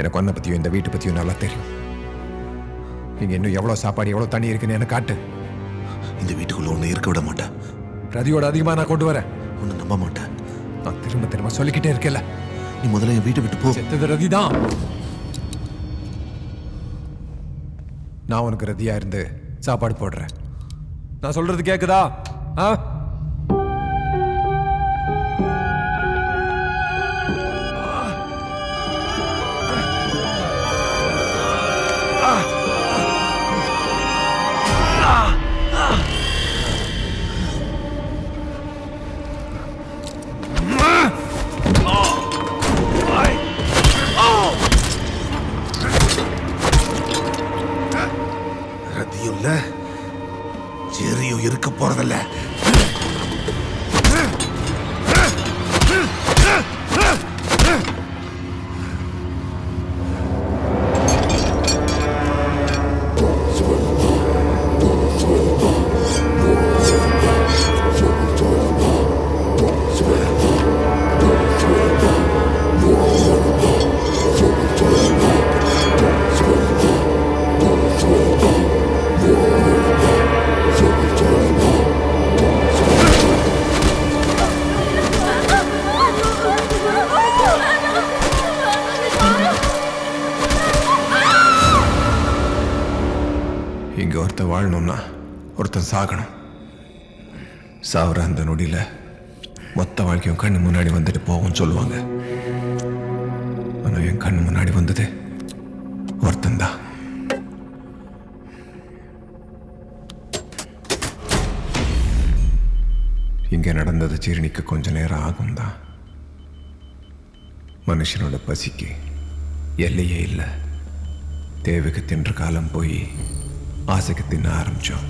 எனக்கு ஒன்றை பற்றியும் இந்த வீட்டை பற்றியும் நல்லா தெரியும். இங்கே இன்னும் எவ்வளோ சாப்பாடு எவ்வளோ தண்ணி இருக்குன்னு எனக்கு காட்டு. இந்த வீட்டுக்குள்ள ஒன்று இருக்க விட மாட்டேன். ரதியோட அதிகமாக நான் கொண்டு வரேன். ஒன்று நம்ப மாட்டேன். நான் திரும்ப சொல்லிக்கிட்டே இருக்கல. நீ முதல்ல என் வீட்டை விட்டு போ. செத்தது ரதி தான். நான் உனக்கு ரதியா இருந்து சாப்பாடு போடுறேன். நான் சொல்றது கேக்குதா? வாழணும்னா ஒருத்தன் சாகணும். சாவுற அந்த நொடியில் மொத்த வாழ்க்கையும் கண்ணு முன்னாடி வந்துட்டு போகும் சொல்லுவாங்க. ஆனால் என் கண்ணு முன்னாடி வந்தது ஒருத்தன் தான். இங்கே நடந்தது ஜீரணிக்க கொஞ்ச நேரம் ஆகும் தான். மனுஷனோட பசிக்கு எல்லையே இல்லை. தேவைக்கு தின்ற காலம் போய் ஆசைக்கு தின்ன ஆரம்பித்தோம்.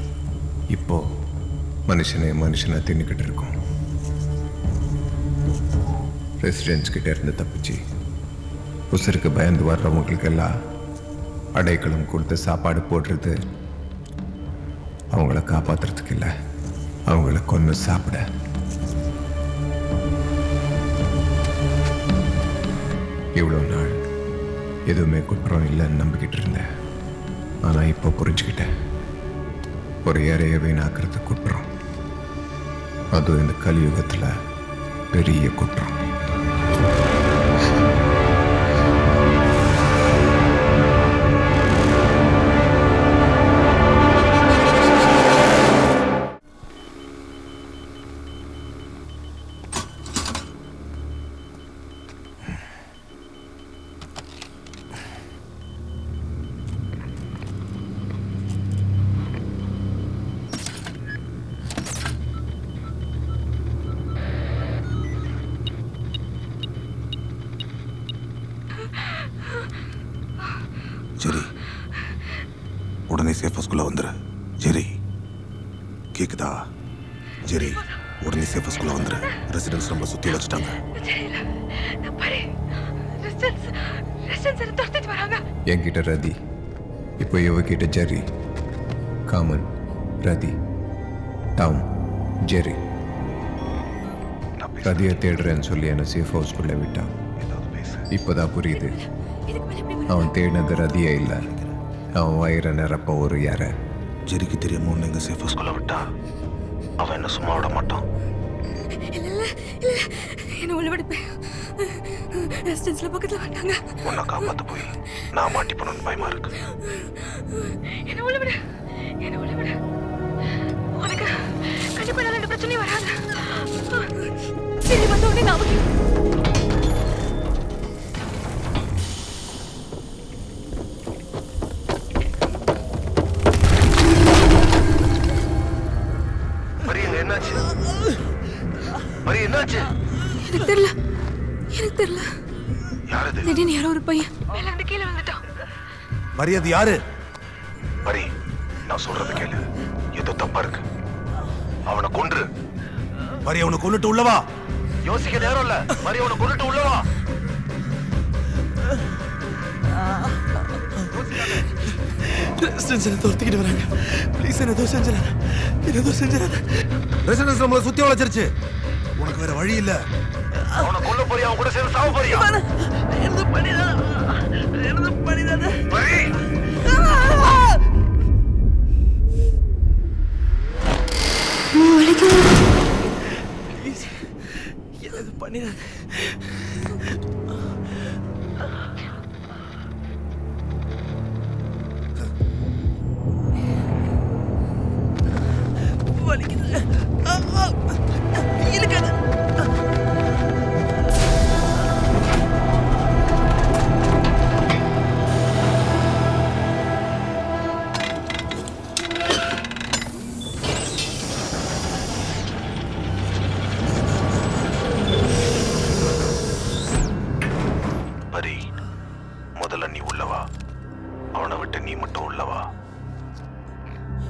இப்போ மனுஷனை தின்னுக்கிட்டு இருக்கோம். ரெசிடென்ட்ஸ் கிட்ட இருந்து தப்பிச்சு உசுருக்கு பயந்து வர்றவங்களுக்கெல்லாம் அடைக்கலம் கொடுத்து சாப்பாடு போடுறது அவங்கள காப்பாற்றுறதுக்கு இல்லை, அவங்கள கொன்று சாப்பிட. இவ்வளோ நாள் எதுவுமே குற்றம் இல்லைன்னு நம்பிக்கிட்டு இருந்தேன். ஆனால் இப்போ புரிஞ்சுக்கிட்டேன், ஒரு ஏறைய வீணாக்குறது குற்றம். அதுவும் இந்த கலியுகத்தில் பெரிய குற்றம். சரி, உடனே சேஃபஸ்குள்ள வந்துரு. சரி, கேக்குதா? சரி, உடனே சேஃபஸ்குள்ள வந்துரு. ரெசிடென்ட்ஸ் நம்மளை சுத்தி வச்சுட்டாங்க. என்கிட்ட ரதி, இப்போ இவகிட்ட ஜெரி. காமன், ரதி, டாம், ஜெரி. ரதியை தேடுறேன்னு சொல்லி என்னை சேஃப் ஹவுஸ்குள்ளே விட்டான். இப்போதான் புரியுது, அவன் தேடினது ரதியே இல்லை, அவன் வயிறை நிரப்ப ஒரு யார. ஜெரிக்கு தெரியாம ஒன்று எங்கள் சேஃப் ஹவுஸ்குள்ள விட்டா அவன் என்ன சும்மா விட மாட்டான். என்ன உள்ள விடுப்பேன். ரெசிடென்ஸ்ல பக்கத்துல வந்தாங்க. உன்னை காப்பாற்ற போய் நான் மாட்டி போனோன்னு பயமா இருக்கு. என்ன உள்ள விடு, என்ன உள்ள விடு. உனக்கு கண்டிப்பா நல்ல எந்த பிரச்சனையும் வராது. சரி, வந்த உடனே நான் எனக்கு தெரியல. திடீர்னு யாரோ ஒரு பையன் மேல இருந்து கீழே வந்துட்டான். மரியாதை யாரு? மரி, நான் சொல்றது கேளு, ஏதோ தப்பா இருக்கு. அவனை கொன்று. மரி, அவனை கொன்னுட்டு உள்ளவா. யோசிக்க நேரம் இல்ல. மரி, அவனை கொன்னுட்டு உள்ளவா. ரெசிடென்ஸ் தோர்த்திக்கிட்டு வராங்க. ப்ளீஸ் என்ன ஏதோ செஞ்சிடாத. ரெசிடென்ஸ் நம்மளை சுத்தி வளைச்சிருச்சு. உனக்கு வேற வழி இல்ல. அவனை கொல்ல போறியா? அவன் கூட சேர்ந்து சாவ போறியா? என்ன பண்ணிடாத. ப்ளீஸ் என்ன பண்ணிடாத.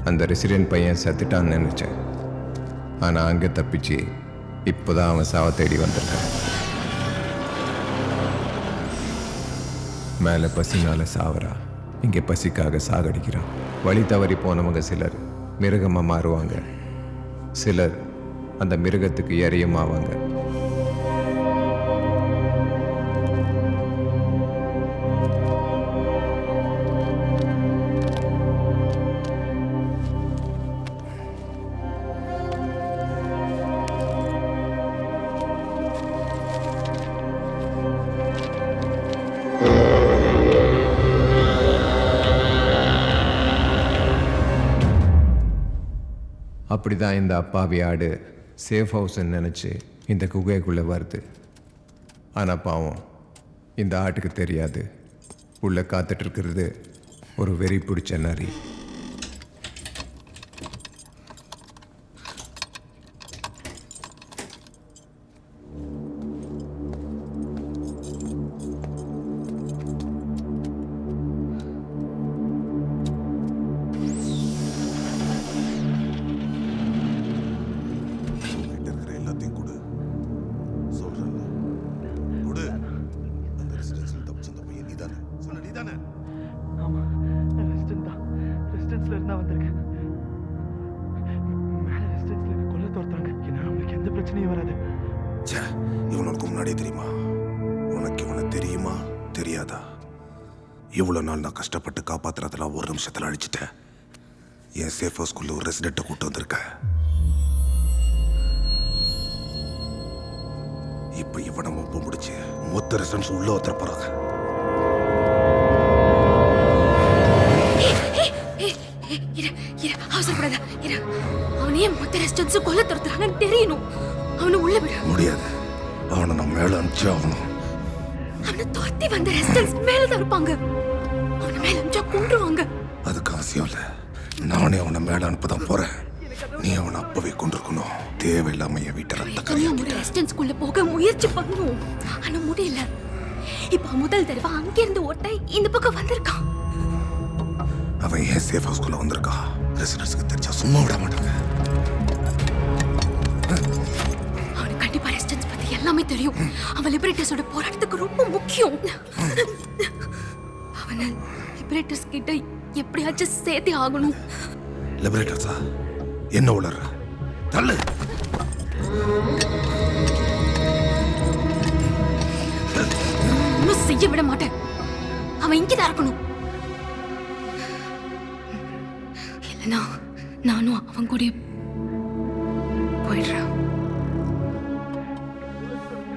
அந்த ரெசிடென்ட் பையன் செத்துட்டான்னு நினச்சேன். ஆனால் அங்கே தப்பிச்சு இப்போதான் அவன் சாவ தேடி வந்திருக்கான். மேலே பசினால சாவரா, இங்கே பசிக்காக சாகடிக்கிறான். வழி தவறி போனவங்க சிலர் மிருகமாக மாறுவாங்க, சிலர் அந்த மிருகத்துக்கு இறையுமாவாங்க. அப்படி தான் இந்த அப்பாவி ஆடு சேஃப் ஹவுஸ்ன்னு நினச்சி இந்த குகைக்குள்ளே வருது. ஆனால் பாவம் இந்த ஆட்டுக்கு தெரியாது உள்ளே காத்துட்ருக்கிறது ஒரு வெறி பிடிச்ச நரி. இவனுக்கு முன்னாடியே தெரியுமா? உனக்கு இவனை தெரியுமா தெரியாதா? இவ்வளோ நாள் நான் கஷ்டப்பட்டு காப்பாத்துறதெல்லாம் ஒரு நிமிஷத்தில் அழிச்சிட்டேன். என் சேஃப் ஹவுஸ்குள்ள ஒரு ரெசிடென்ட்டை கூட்டு வந்திருக்கேன். இப்போ இவனை மொப்பம் பிடிச்சி மொத்த ரெசிடென்ட்ஸ் உள்ள ஒருத்தர போறாங்க. அவசரப்படாத. அவனையே மொத்த ரெசிடென்ட்ஸ் கொல்ல துரத்துறாங்கன்னு தெரியணும். அவனை உள்ள விட முடியாது. அவனை நான் மேல அனுப்பிச்சு ஆகணும். அவனை துரத்தி வந்த ரெசிடென்ட்ஸ் மேலதான் இருப்பாங்க. அவனை மேல அனுப்பிச்சா கொன்றுவாங்க. அதுக்கு அவசியம் இல்லை. நானே அவனை மேல அனுப்பதான் போறேன். நீ அவனை அப்பவே கொண்டிருக்கணும். தேவையில்லாம என் வீட்டை ரத்த கரையாக்கிட்ட. ரெசிடென்ஸ்குள்ள போக முயற்சி பண்ணுவோம். ஆனா முடியல. இப்ப முதல் தடவை அங்கிருந்து ஓட்ட இந்த பக்கம் வந்திருக்கான். அவன் ஏன் சேஃப் ஹவுஸ்குள்ள வந்திருக்கான்? ரெசிடென்ட்ஸ்க்கு தெரிஞ்சா சும்மா விட மாட்டாங்க. அவனுக்கு கண்டிப்பா ரெசிடென்ஸ் பத்தி எல்லாமே தெரியும். அவன் லிபரேட்டர்ஸோட போராட்டத்துக்கு ரொம்ப முக்கியம். அவனை லிபரேட்டர்ஸ் கிட்ட எப்படியாச்சும் சேர்த்தே ஆகணும். லிபரேட்டர்ஸா? என்ன உளற? தள்ளு. இன்னும் செய்ய விட மாட்டேன். அவன் இங்கதான் இருக்கணும். இல்லைன்னா நானும் அவன் கூட போயிடுறேன்.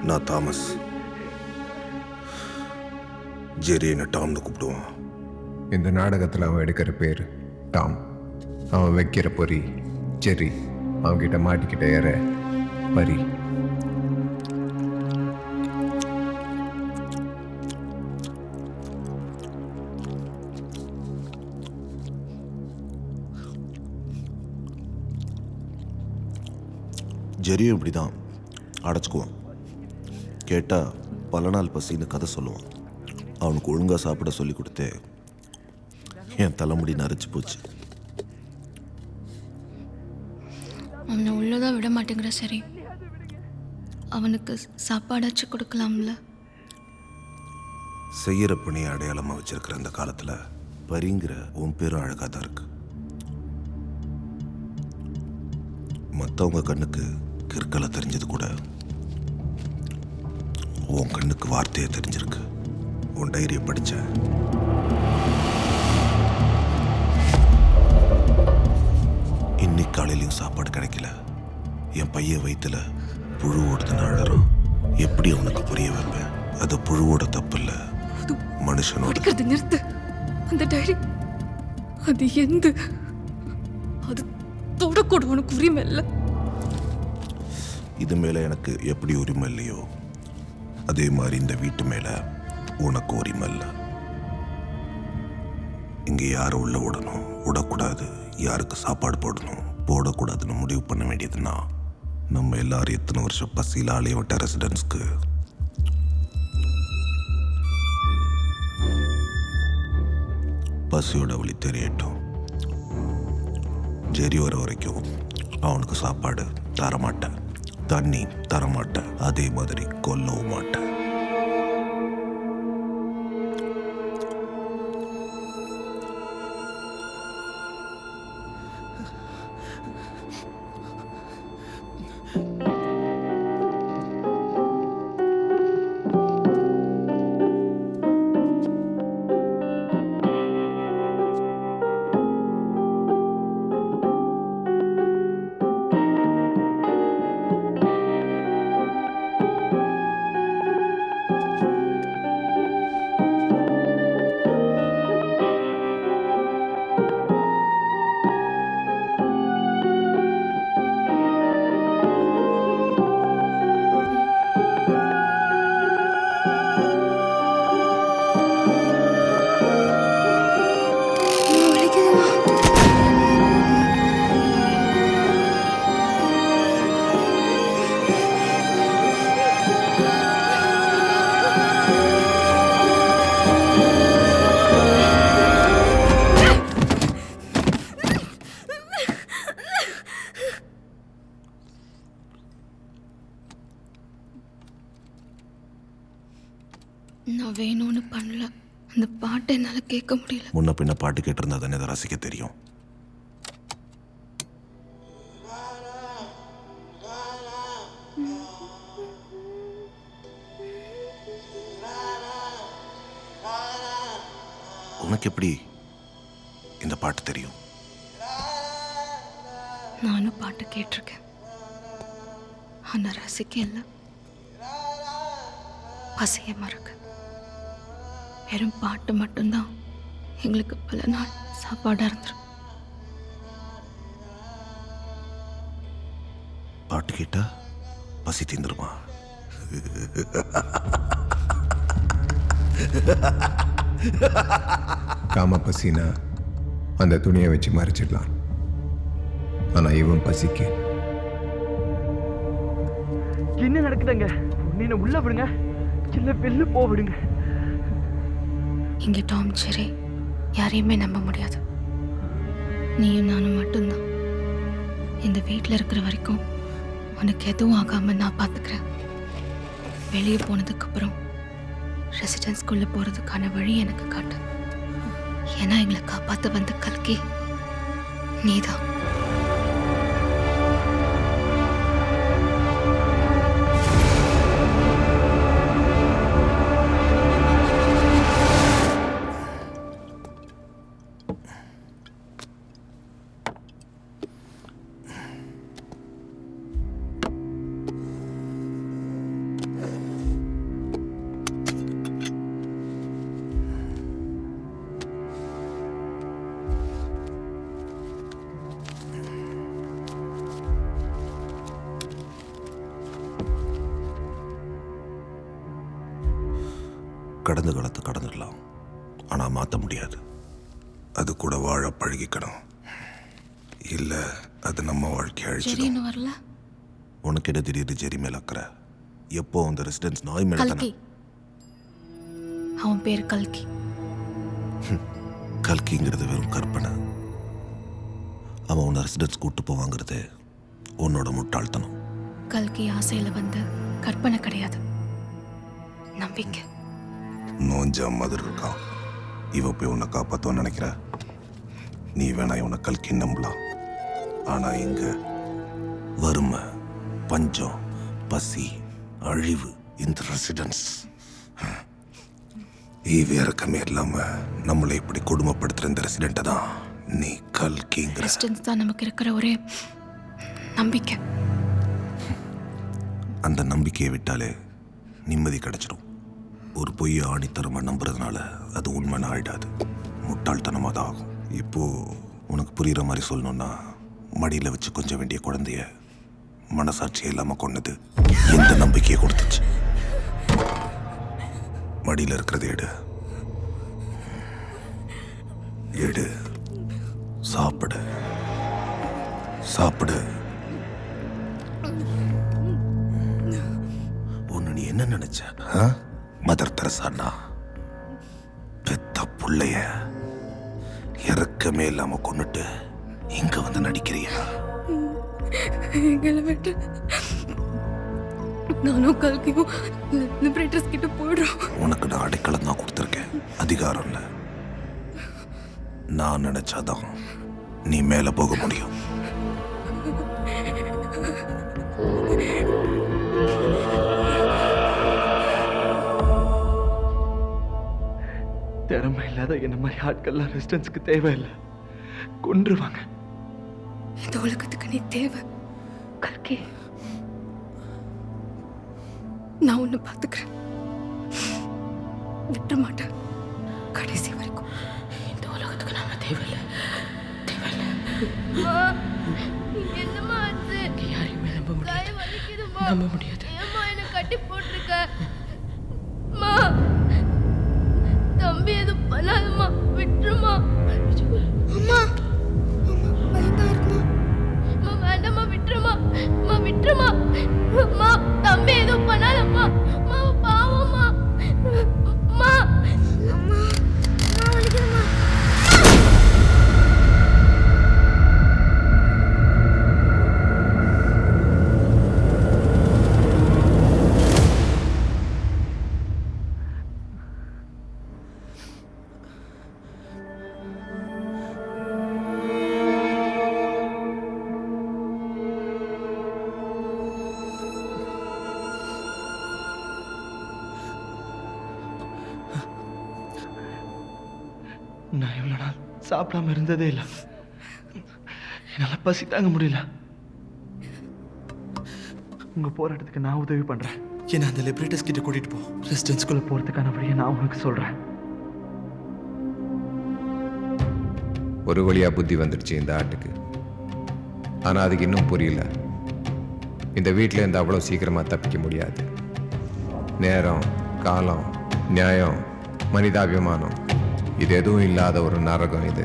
நான் தாமஸ். ஜெரி என்ன டாம்னு கூப்பிடுவான். இந்த நாடகத்தில் அவன் எடுக்கிற பேர் டாம். அவன் வைக்கிற பொறி ஜெரி. அவன்கிட்ட மாட்டிக்கிட்ட ஏற பரி. ஜெரியும் இப்படிதான் அடைச்சுக்குவான். கேட்டால் பல நாள் பசின்னு கதை சொல்லுவான். அவனுக்கு ஒழுங்காக சாப்பிட சொல்லி கொடுத்து என் தலைமுடி நரைச்சி போச்சு. அவனை உள்ளதான் விட மாட்டேங்கிற. சரி, அவனுக்கு சாப்பாடாச்சும் கொடுக்கலாம்ல. செய்யற பணியை அடையாளமாக வச்சிருக்கிற இந்த காலத்தில் பரிங்கிற உன் பேரும் அழகாக தான் இருக்கு. மற்றவங்க கண்ணுக்கு கிற்கலை தெரிஞ்சது கூட உன் கண்ணுக்கு வார்த்தையை தெரிஞ்சிருக்கு. உன் டைரியை படிச்ச. இன்னைக்கு காலையிலையும் சாப்பாடு கிடைக்கல. என் பையன் வயிற்றுல புழு ஓடுதுன்னு அழறான். எப்படி அவனுக்கு புரிய வைப்பேன்? அது புழுவோட தப்பு இல்லை, மனுஷனோட. நிறுத்து. அந்த டைரி அது எந்த அது தொடக்கூட உனக்கு உரிமை இல்லை. இது மேல எனக்கு எப்படி உரிமை இல்லையோ அதே மாதிரி இந்த வீட்டு மேல உனக்கு உரிமை இல்லை. இங்க யாரை உள்ள விடணும், விடக்கூடாது, யாருக்கு சாப்பாடு போடணும், போடக்கூடாதுன்னு முடிவு பண்ண வேண்டியதுன்னா நம்ம எல்லாரும் எத்தனை வருஷம் பசியில் ஆலைய விட்ட ரெசிடென்ட்ஸ்க்கு பசியோட வழி தெரியட்டும். ஜெரி வர வரைக்கும் அவனுக்கு சாப்பாடு தரமாட்டேன், தண்ணி தரமாட்டேன், அதே மாதிரி கொல்லவும் மாட்டேன். நான் வேணும்னு பண்ணல. அந்த பாட்டை என்னால் கேட்க முடியல. முன்ன பின்ன பாட்டு கேட்டிருந்தா தானே அதை ரசிக்க தெரியும். உனக்கு எப்படி இந்த பாட்டு தெரியும்? நானும் பாட்டு கேட்டிருக்கேன், ஆனால் ரசிக்க இல்லை, பசிய மறக்க. வெறும் பாட்டு மட்டும்தான் எங்களுக்கு பல நாள் சாப்பாடாக இருந்துரும். பாட்டு கேட்டா பசி தீந்துருமா? காம பசினா அந்த துணியை வச்சு மறைச்சிடலாம். ஆனால் இவன் பசிக்கு என்ன நடக்குதுங்க? நீ உள்ள விடுங்க, சின்ன வெளில போ விடுங்க. இங்கே டாம் ஜெரி யாரையுமே நம்ப முடியாது. நீயும் நானும் மட்டும்தான். இந்த வீட்டில் இருக்கிற வரைக்கும் உனக்கு எதுவும் ஆகாமல் நான் பார்த்துக்கிறேன். வெளியே போனதுக்கப்புறம் ரெசிடென்ஸ்குள்ளே போகிறதுக்கான வழி எனக்கு காட்டு. ஏன்னா எங்களை காப்பாற்ற வந்த கல்கி நீதான். கடந்த காலத்தை கடந்துடலாம், ஆனால் மாற்ற முடியாது. அது கூட வாழ பழகிக்கணும். இல்லை அது நம்ம வாழ்க்கையை அழிச்சிடும். வரல. உனக்கு என்ன திடீர்னு ஜெரி மேல அக்கறை? எப்போ அந்த ரெசிடென்ஸ் நாய் மேல தானே? அவன் பேர் கல்கி. கல்கிங்கிறது வெறும் கற்பனை. அவன் உன்னை ரெசிடென்ஸ் கூட்டு போவாங்கிறது உன்னோட முட்டாள்தனம். கல்கி ஆசையில் வந்து கற்பனை கிடையாது, நம்பிக்கை. நோஞ்சா மாதிரி இருக்கான். இவ போய் உன்னை காப்பாற்றுவான்னு நினைக்கிற? நீ வேணா இவனை கல்கி நம்பலாம். ஆனா இங்க வறுமை, பஞ்சம், பசி, அழிவு, இந்த ரெசிடென்ஸ் இறக்கமே இல்லாம நம்மளை இப்படி கொடுமைப்படுத்துற இந்த ரெசிடென்ட்டை தான் நீ கல்கிங்கிற. ரெசிடென்ஸ் தான் நமக்கு இருக்கிற ஒரே நம்பிக்கை. அந்த நம்பிக்கையை விட்டாலே நிம்மதி கிடைச்சிடும். ஒரு பொய்யை ஆணித்தரமா நம்புறதுனால அது உண்மைன்னு ஆயிடாது, முட்டாள்தனமாக தான் ஆகும். இப்போ உனக்கு புரியுற மாதிரி சொல்லணும்னா, மடியில் வச்சு கொஞ்சம் வேண்டிய குழந்தைய மனசாட்சி இல்லாமல் கொன்னது எந்த நம்பிக்கையை கொடுத்துச்சு? மடியில் இருக்கிறது எடு, எடு, சாப்பிடு, சாப்பிடு. ஒன்று நீ என்ன நினைச்ச? மதர் தெரசானா பெத்த புள்ளைய இறக்கமே இல்லாம கொண்டுட்டு இங்க வந்து நடிக்கிறியா? எங்களை விட்டு நானும் கல்கியும் லிபரேட்டர்ஸ் கிட்ட போயிடுறோம். உனக்கு நான் அடைக்கலம் தான் கொடுத்துருக்கேன், அதிகாரம் இல்லை. நான் நினைச்சாதான் நீ மேல போக முடியும். திறமை இல்லாத என்ன மாதிரி ஆட்கள்லாம் ரெசிடென்ஸ்க்கு தேவையில்லை, கொன்றுவாங்க. இந்த உலகத்துக்கு நீ தேவை கல்கி. நான் ஒன்று பார்த்துக்கிறேன், விட்டுற மாட்டேன் கடைசி வரைக்கும். இந்த உலகத்துக்கு நாம தேவையில்லை, தேவையில்லை. என்னம்மா ஆச்சு? யாரையுமே நம்ப முடியாது, நம்ப முடியாது. ஏம்மா என்ன கட்டி போட்டிருக்க? அம்மா, தம்பி எதுவும் பண்ணாதம்மா, விட்டுருமா. அம்மா பயமா இருக்குமா? அம்மா வேண்டாம்மா, விட்டுருமா. அம்மா விட்டுருமா. அம்மா தம்பி எதுவும் பண்ணாதம்மா. அம்மா பாவம்மா. அம்மா அம்மா நான் வலிக்குதுமா. நான் இவ்வளோ நாள் சாப்பிடாம இருந்ததே இல்லை. என்னால் பசி தாங்க முடியல. உங்கள் போராட்டத்துக்கு நான் உதவி பண்ணுறேன். என்னை அந்த லிபரேட்டர்ஸ் கிட்ட கூட்டிகிட்டு போ. ரெசிடென்ஸ்குள்ளே போகிறதுக்கான வழியை நான் உனக்கு சொல்கிறேன். ஒரு வழியாக புத்தி வந்துடுச்சு இந்த ஆட்டுக்கு. ஆனால் அதுக்கு இன்னும் புரியல. இந்த வீட்டில் இருந்து அவ்வளோ சீக்கிரமாக தப்பிக்க முடியாது. நேரம், காலம், நியாயம், மனிதாபிமானம் இது எதுவும் இல்லாத ஒரு நரகம் இது.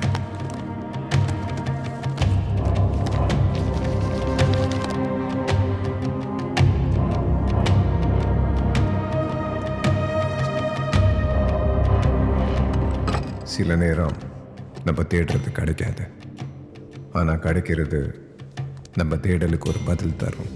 சில நேரம் நம்ம தேடுறது கிடைக்காது. ஆனால் கிடைக்கிறது நம்ம தேடலுக்கு ஒரு பதில் தரும்.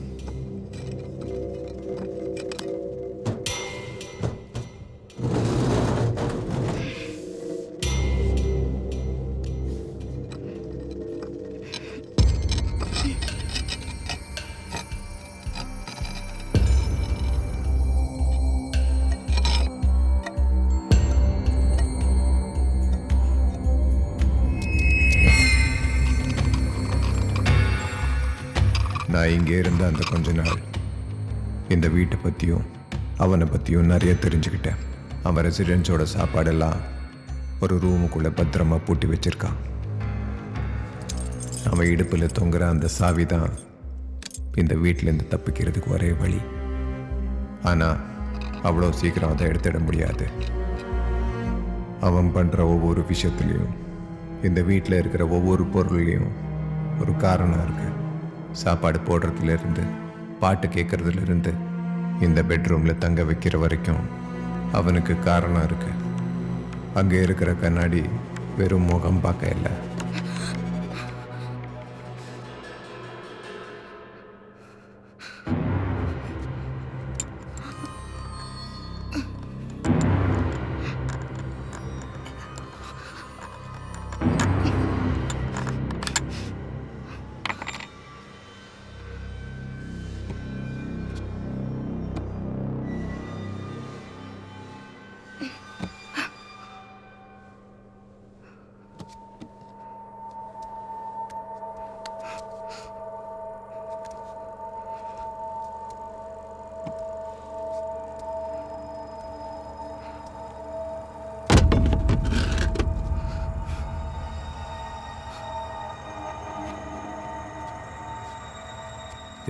நான் இங்கே இருந்த அந்த கொஞ்ச நாள் இந்த வீட்டை பற்றியும் அவனை பற்றியும் நிறைய தெரிஞ்சுக்கிட்டேன். அவன் ரெசிடென்ஸோட சாப்பாடெல்லாம் ஒரு ரூமுக்குள்ளே பத்திரமா பூட்டி வச்சிருக்கான். அவன் இடுப்பில் தொங்குற அந்த சாவி தான் இந்த வீட்டிலேருந்து தப்பிக்கிறதுக்கு ஒரே வழி. ஆனால் அவ்வளோ சீக்கிரம் அதை எடுத்துட முடியாது. அவன் பண்ணுற ஒவ்வொரு விஷயத்துலேயும், இந்த வீட்டில் இருக்கிற ஒவ்வொரு பொருள்லேயும் ஒரு காரணம் இருக்குது. சாப்பாடு போடுறதுலேருந்து, பாட்டு கேட்குறதுலேருந்து, இந்த பெட்ரூமில் தங்க வைக்கிற வரைக்கும் அவனுக்கு காரணம் இருக்கு. அங்கே இருக்கிற கண்ணாடி வெறும் முகம் பார்க்க இல்லை.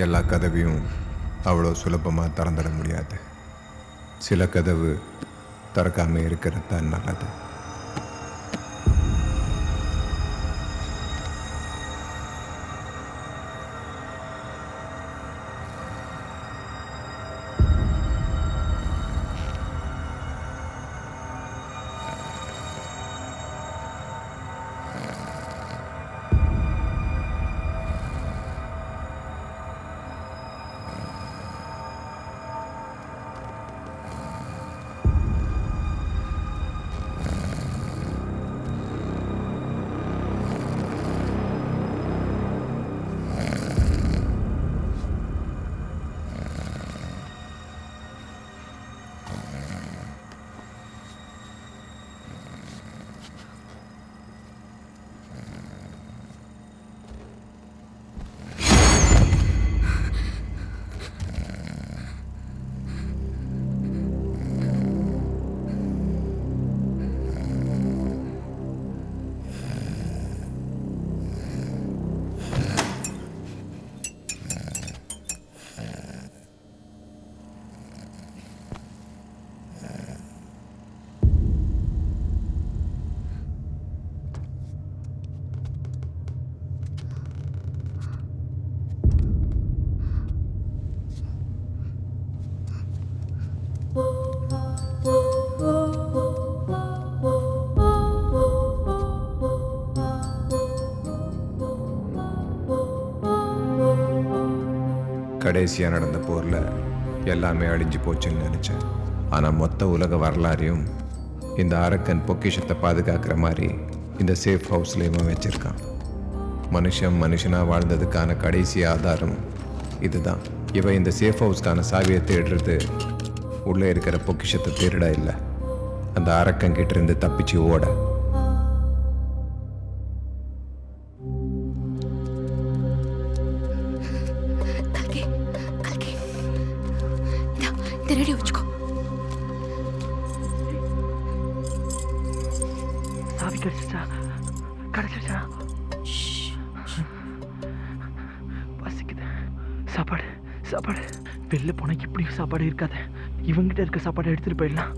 எல்லா கதவையும் அவ்வளோ சுலபமாக திறந்துட முடியாது. சில கதவு திறக்காமல் இருக்கிறது தான் நல்லது. கடைசியாக நடந்த போரில் எல்லாமே அழிஞ்சு போச்சுன்னு நினச்சேன். ஆனால் மொத்த உலக வரலாறையும் இந்த அரக்கன் பொக்கிஷத்தை பாதுகாக்கிற மாதிரி இந்த சேஃப் ஹவுஸ்லேயும் வச்சுருக்கான். மனுஷனாக வாழ்ந்ததுக்கான கடைசி ஆதாரம் இதுதான். இவன் இந்த சேஃப் ஹவுஸ்க்கான சாவியை தேடுறது உள்ளே இருக்கிற பொக்கிஷத்தை தேட இல்லை, அந்த அரக்கங்கிட்ட இருந்து தப்பிச்சு ஓட. இதை ரெடி வச்சுக்கோ. சாவி கிடைச்சிச்சா? கிடைச்சிச்சா? பசிக்குது. சாப்பாடு சாப்பாடு. வெளில போனா இப்படியும் சாப்பாடு இருக்காது. இவங்கிட்ட இருக்க சாப்பாடு எடுத்துட்டு போயிடலாம்.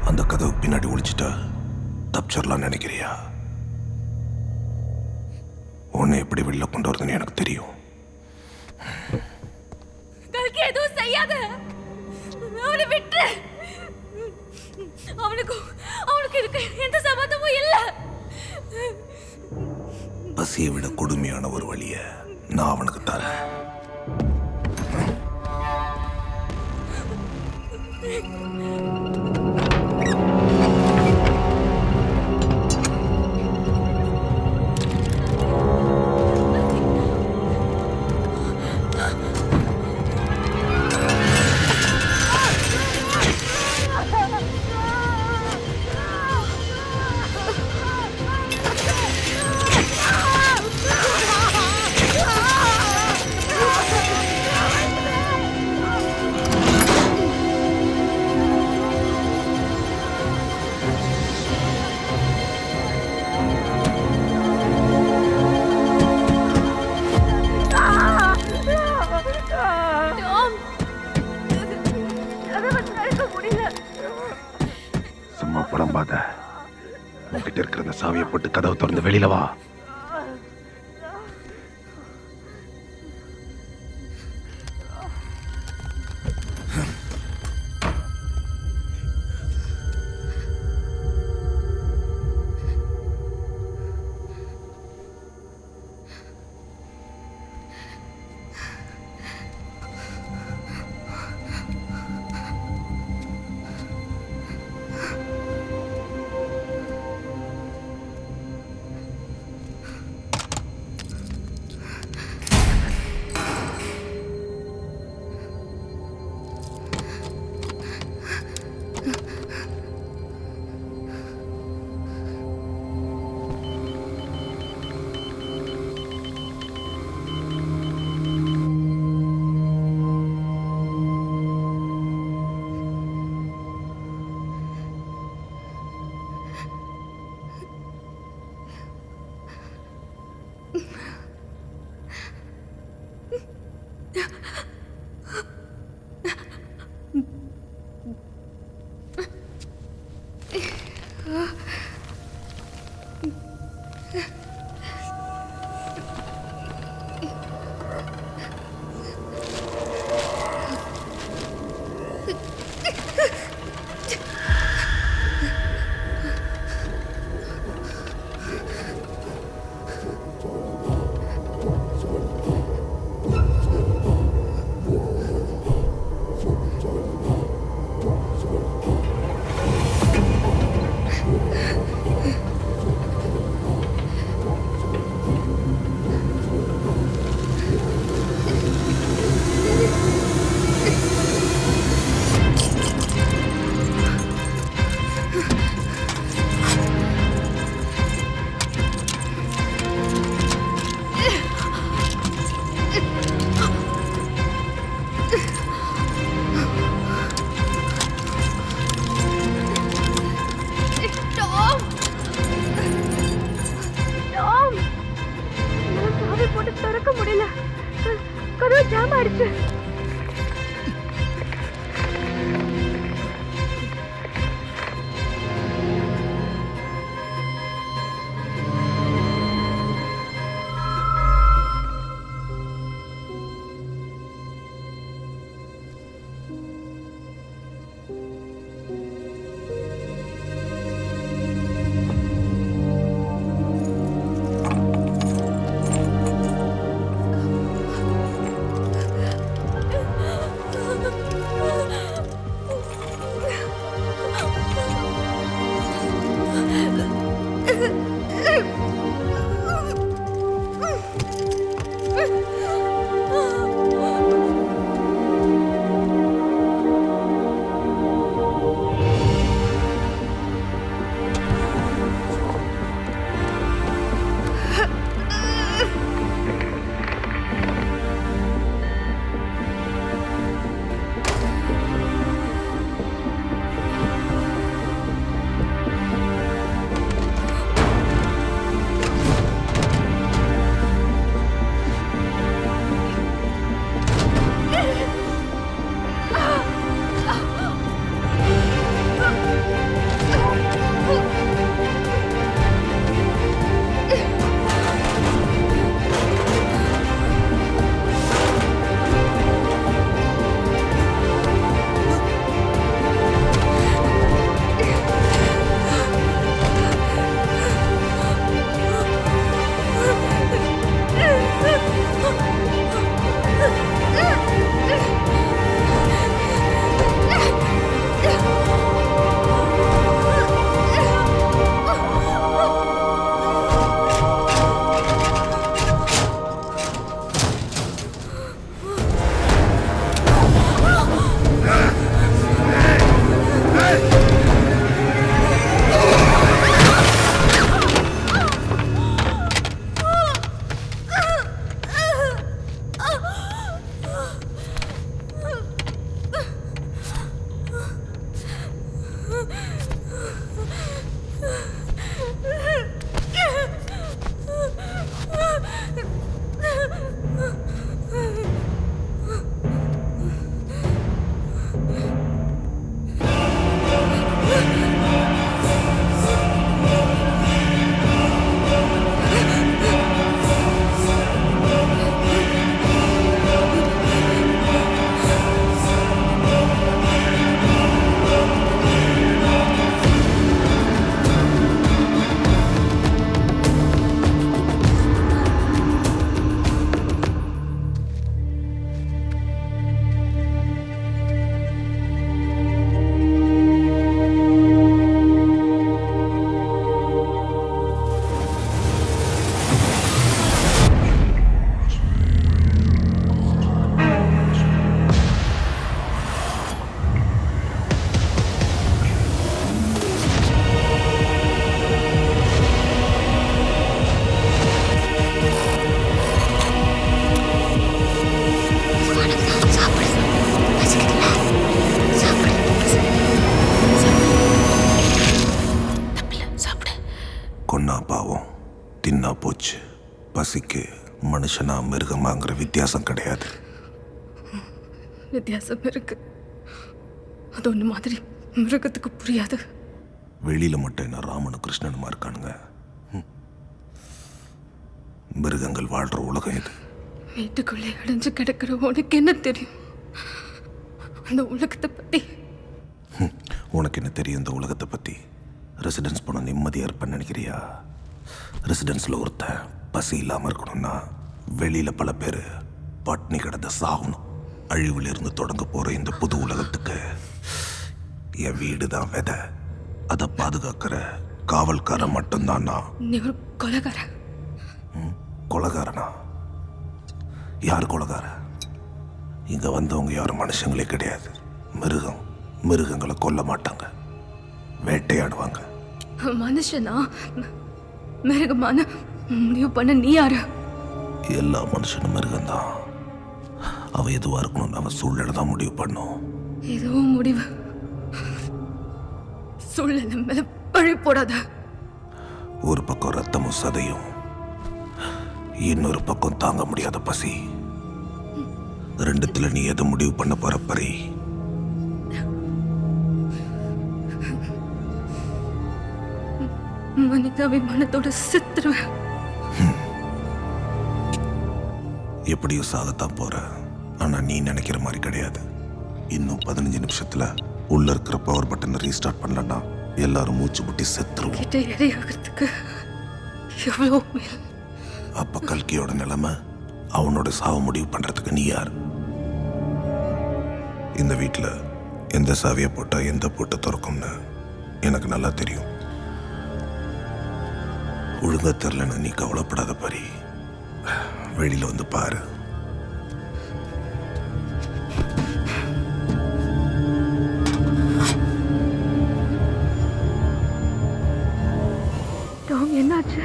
அந்த கதவு பின்னாடி ஒளிச்சிட்டா தப்பிச்சிடலாம்னு நினைக்கிறியா? உன்னை எப்படி வெளில கொண்டு வரதுன்னு எனக்கு தெரியும். கல்கி எதுவும் செய்யாத. அவனை விட்டு. அவனுக்கு இதுக்கு எந்த சம்பந்தமும் இல்ல. பசியை விட கொடுமையான ஒரு வழிய நான் அவனுக்கு தரேன். சும்மா புலம்பாத. உன்கிட்ட இருக்கிற அந்த சாவியை போட்டு கதவை திறந்து வெளியில வா. கதவு ஜாம் ஆயிடுச்சு. மனுஷனா மிருகமாங்கிற வித்தியாசம் கிடையாது. வித்தியாசம் இருக்கு. அது ஒன்று மாதிரி மிருகத்துக்கு புரியாது. வெளியில மட்டும் என்ன ராமனும் கிருஷ்ணனுமா இருக்கானுங்க. மிருகங்கள் வாழ்ற உலகம் இது. வீட்டுக்குள்ளே அடைஞ்சு கிடக்கிற உனக்கு என்ன தெரியும் அந்த உலகத்தை பத்தி? உனக்கு என்ன தெரியும் இந்த உலகத்தை பத்தி? ரெசிடென்ஸ் போன நிம்மதியா இருப்பேன்னு நினைக்கிறியா? ரெசிடென்ஸ்ல ஒருத்தன் பசி இல்லாம இருக்கணும்னா வெளியில பல பேர் பட்னி கிடந்த சாகணும். அழிவில் இருந்து தொடங்க போற இந்த புது உலகத்துக்கு என் வீடு தான் விதை. அதை பாதுகாக்கிற காவல்காரன் மட்டும்தான் நான். நீ ஒரு கொலைகாரன். கொலைகாரனா? யார் கொலைகாரன்? இங்க வந்தவங்க யாரும் மனுஷங்களே கிடையாது. மிருகங்களை கொல்ல மாட்டாங்க, வேட்டையாடுவாங்க. மனுஷனா மிருகமான முடிவு பண்ண நீ யாரு? எல்லா மனுஷனும் மிருகம்தான். அவன் எதுவா இருக்கணும்னு அவன் சூழ்நிலை தான் முடிவு பண்ணும். எதுவும் முடிவு சூழ்நிலை மேல பழி போடாத. ஒரு பக்கம் ரத்தமும் சதையும், இன்னொரு பக்கம் தாங்க முடியாத பசி. ரெண்டுத்துல நீ எதை முடிவு பண்ண போற பரி? மனிதாபிமானத்தோட செத்துருவேன். எப்படியும் சாகத்தான் போற. ஆனா நீ நினைக்கிற மாதிரி கிடையாது. இன்னும் 15 நிமிஷத்துல உள்ள இருக்கிற பவர் பட்டனை ரீஸ்டார்ட் பண்ணலன்னா எல்லாரும் மூச்சு முட்டி செத்துருவோம். கிட்ட எரியாகிறதுக்கு எவ்வளோ மேல். அப்ப கல்கியோட நிலைமை, அவனோட சாவு முடிவு பண்றதுக்கு நீ யார்? இந்த வீட்டுல எந்த சாவியை போட்டா எந்த போட்டு திறக்கும்னு எனக்கு நல்லா தெரியும். ஒழுங்கா தெரியலன்னு நீ கவலைப்படாத பரி. வெளியில வந்து பாரு. டாம், என்னாச்சு?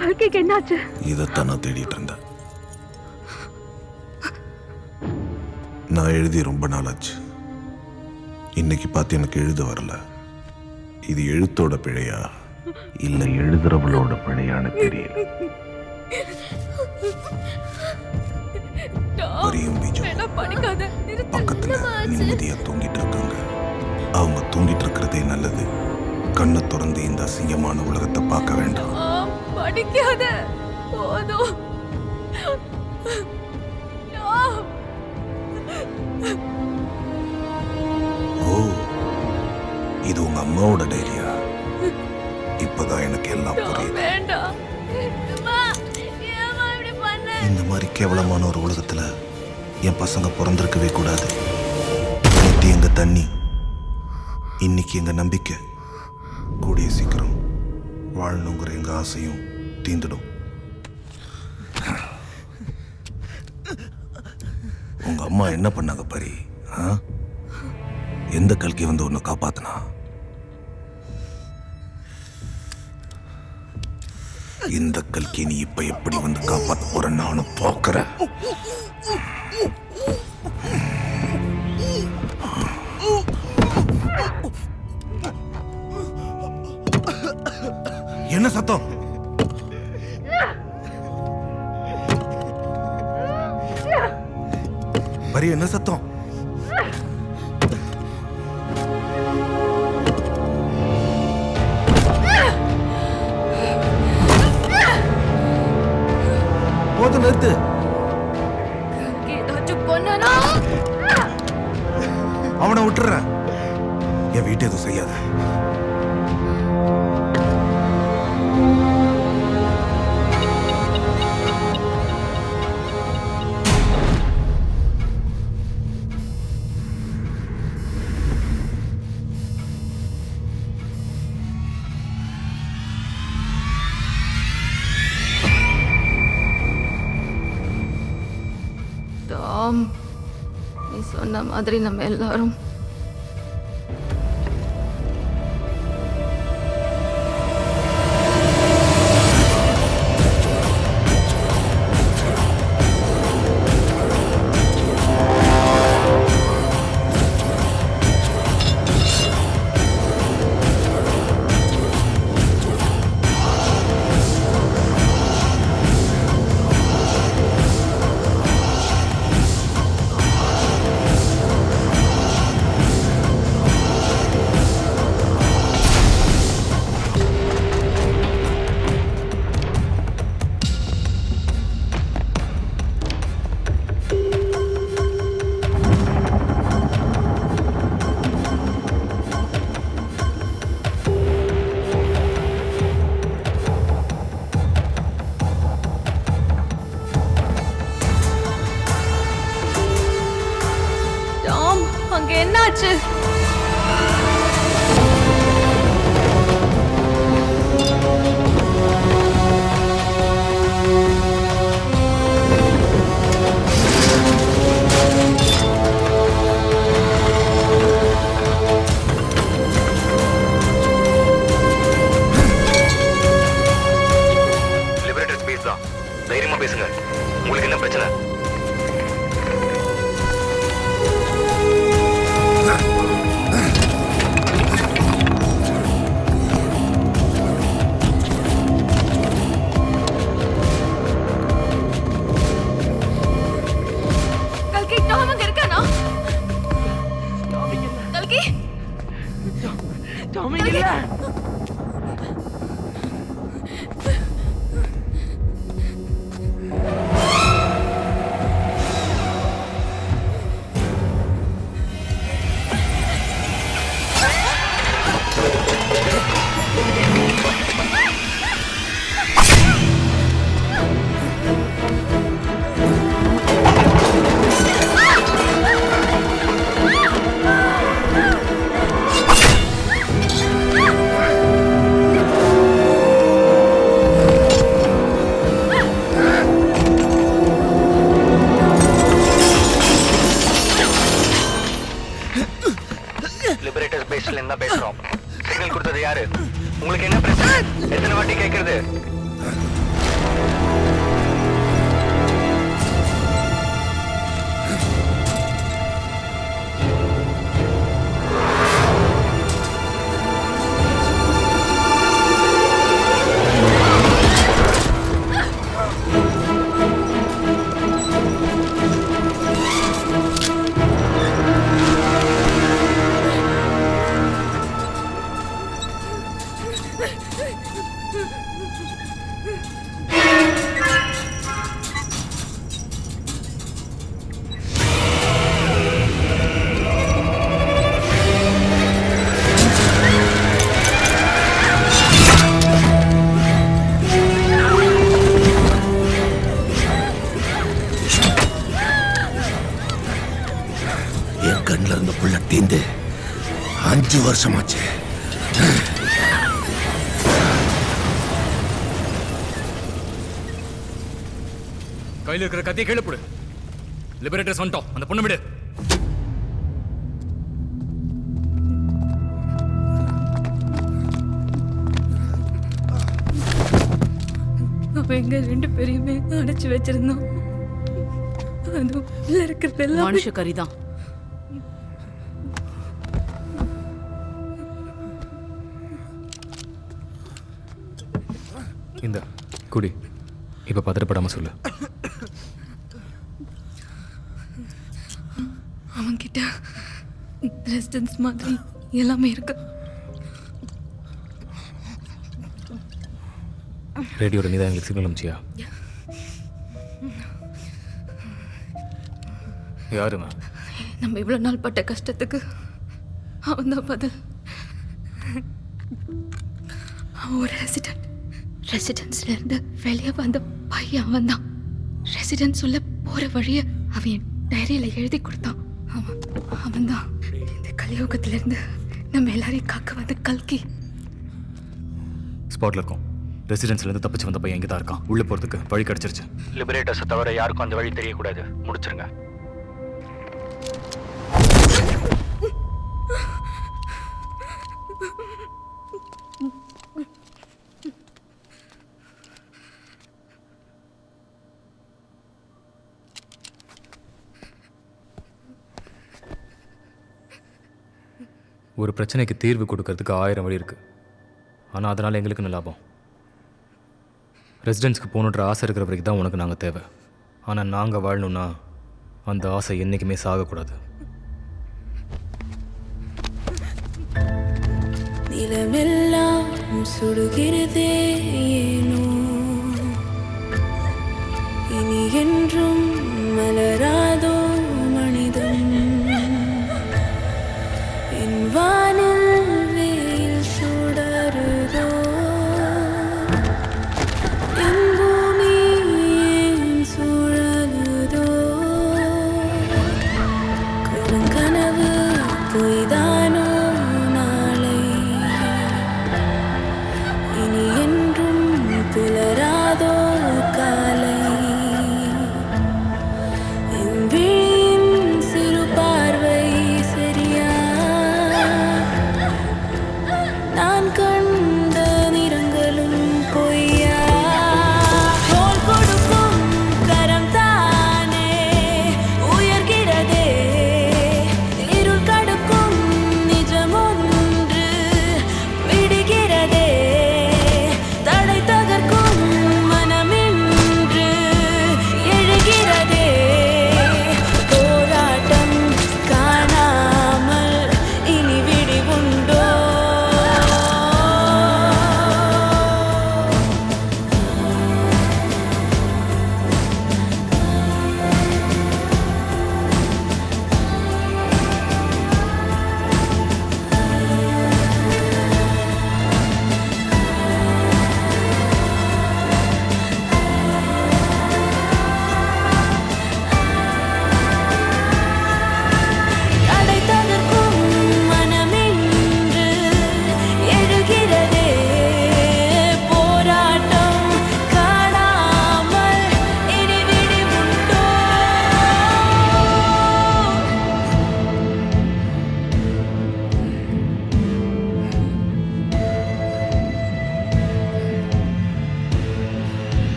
கல்கிக்கு என்னாச்சு? இதைத்தான் நான் தேடிட்டு இருந்தேன். நான் எழுதி ரொம்ப நாளாச்சு. இன்னைக்கு பார்த்து எனக்கு எழுத வரல. இது எழுத்தோட பிழையா இல்ல எழுதுறவளோட பிழையான்னு தெரியல. பக்கத்துல நிம்மதியா தூங்கிட்டு இருக்காங்க. அவங்க தூங்கிட்டு இருக்கிறதே நல்லது. கண்ணை திறந்து இந்த அசிங்கமான உலகத்தை பார்க்க வேண்டாம். படிக்காத போதும். ஓ, இது உங்க அம்மாவோட டைரியா? இப்பதான் எனக்கு எல்லாம் புரியுது. இந்த மாதிரி கேவலமான ஒரு உலகத்துல என் பசங்க பிறந்திருக்கவே கூடாது. நேற்று எங்க தண்ணி, இன்னைக்கு எங்க நம்பிக்கை. கூடிய சீக்கிரம் வாழணுங்கிற எங்க ஆசையும் தீந்துடும். உங்க அம்மா என்ன பண்ணாங்க பரி? எந்த கல்கி வந்து உன்னை காப்பாத்தினா? இந்த கல்கி நீ இப்ப எப்படி வந்து காப்பாத்த போற நானும் பார்க்கிறேன். என்ன சத்தம்? பரி, என்ன சத்தம்? போது, நிறுத்து. அவனை விட்டுறேன். என் வீட்டு எதுவும் செய்யாத. டாம், நீ சொன்ன மாதிரி நம்ம எல்லாரும் என்னாச்சு? லிபரேட்டர்ஸ் பேஸ் தான். தைரியமா பேசுங்க. உங்களுக்கு என்ன பிரச்சனை? கல்கி டாம் அங்க இருக்கானா? கல்கி டாம் இங்க இல்ல. லிபரேட்டர்ஸ் பேஸ்ல இருந்தா பேசுறோம். சிக்னல் கொடுத்தது யாரு? உங்களுக்கு என்ன பிரச்சனை? எத்தனை வாட்டி கேட்கறது? என் கண்ணில் இருந்த புள்ள தீந்து 5 வருஷமாச்சு. கையில் இருக்கிற கத்தியை கீழே போடு. லிபரேட்டர்ஸ் வந்துட்டோம். அந்த பொண்ணு விடு. அவ எங்க 2 பேரையுமே அடைச்சு வச்சிருந்தோம். அதுவும் உள்ள இருக்கிறதெல்லாம் மனுஷ கறிதான். இந்த குடி. இப்ப பதறப்படாம சொல்லு. அவன்கிட்ட ரெசிடென்ஸ் மாதிரி எல்லாமே இருக்கு. ரேடியோட நீதான் எங்களுக்கு சிக்னல் அனுப்பிச்சியா? யாருமா? நம்ம இவ்வளவு நாள் பட்ட கஷ்டத்துக்கு அவன் தான் பதில். அவன் ஒரு ரெசிடென்ஸ்ல இருந்து வெளியே வந்த பையன் அவன் தான். ரெசிடென்ஸ் உள்ள போற வழிய அவன் என் டைரியில எழுதி கொடுத்தான். அவன் தான் இந்த கலியுகத்துல இருந்து நம்ம எல்லாரையும் காக்க வந்த கல்கி. ஸ்பாட்ல இருக்கோம். ரெசிடென்ஸ்ல இருந்து தப்பிச்சு வந்த பையன் இங்கே தான் இருக்கான். உள்ள போறதுக்கு வழி கிடைச்சிருச்சு. லிபரேட்டர்ஸை தவிர யாருக்கும் அந்த வழி தெரியக்கூடாது. முடிச்சிருங்க. ஒரு பிரச்சனைக்கு தீர்வு கொடுக்கறதுக்கு 1000 வழி இருக்கு. ஆனால் அதனால் எங்களுக்கு என்ன லாபம்? ரெசிடென்ஸ்க்கு போகணுன்ற ஆசை இருக்கிற வரைக்கும் தான் உனக்கு நாங்கள் தேவை. ஆனால் நாங்கள் வாழணும்னா அந்த ஆசை என்றைக்குமே சாகக்கூடாது. நிலமெல்லாம் சுடுகிறதே ஏனோ, இனி என்றும் மலராதோ மனிதம். என் வானில் வெயில் சுடருதோ, என் பூமி ஏன் சுழலுதோ. கனவு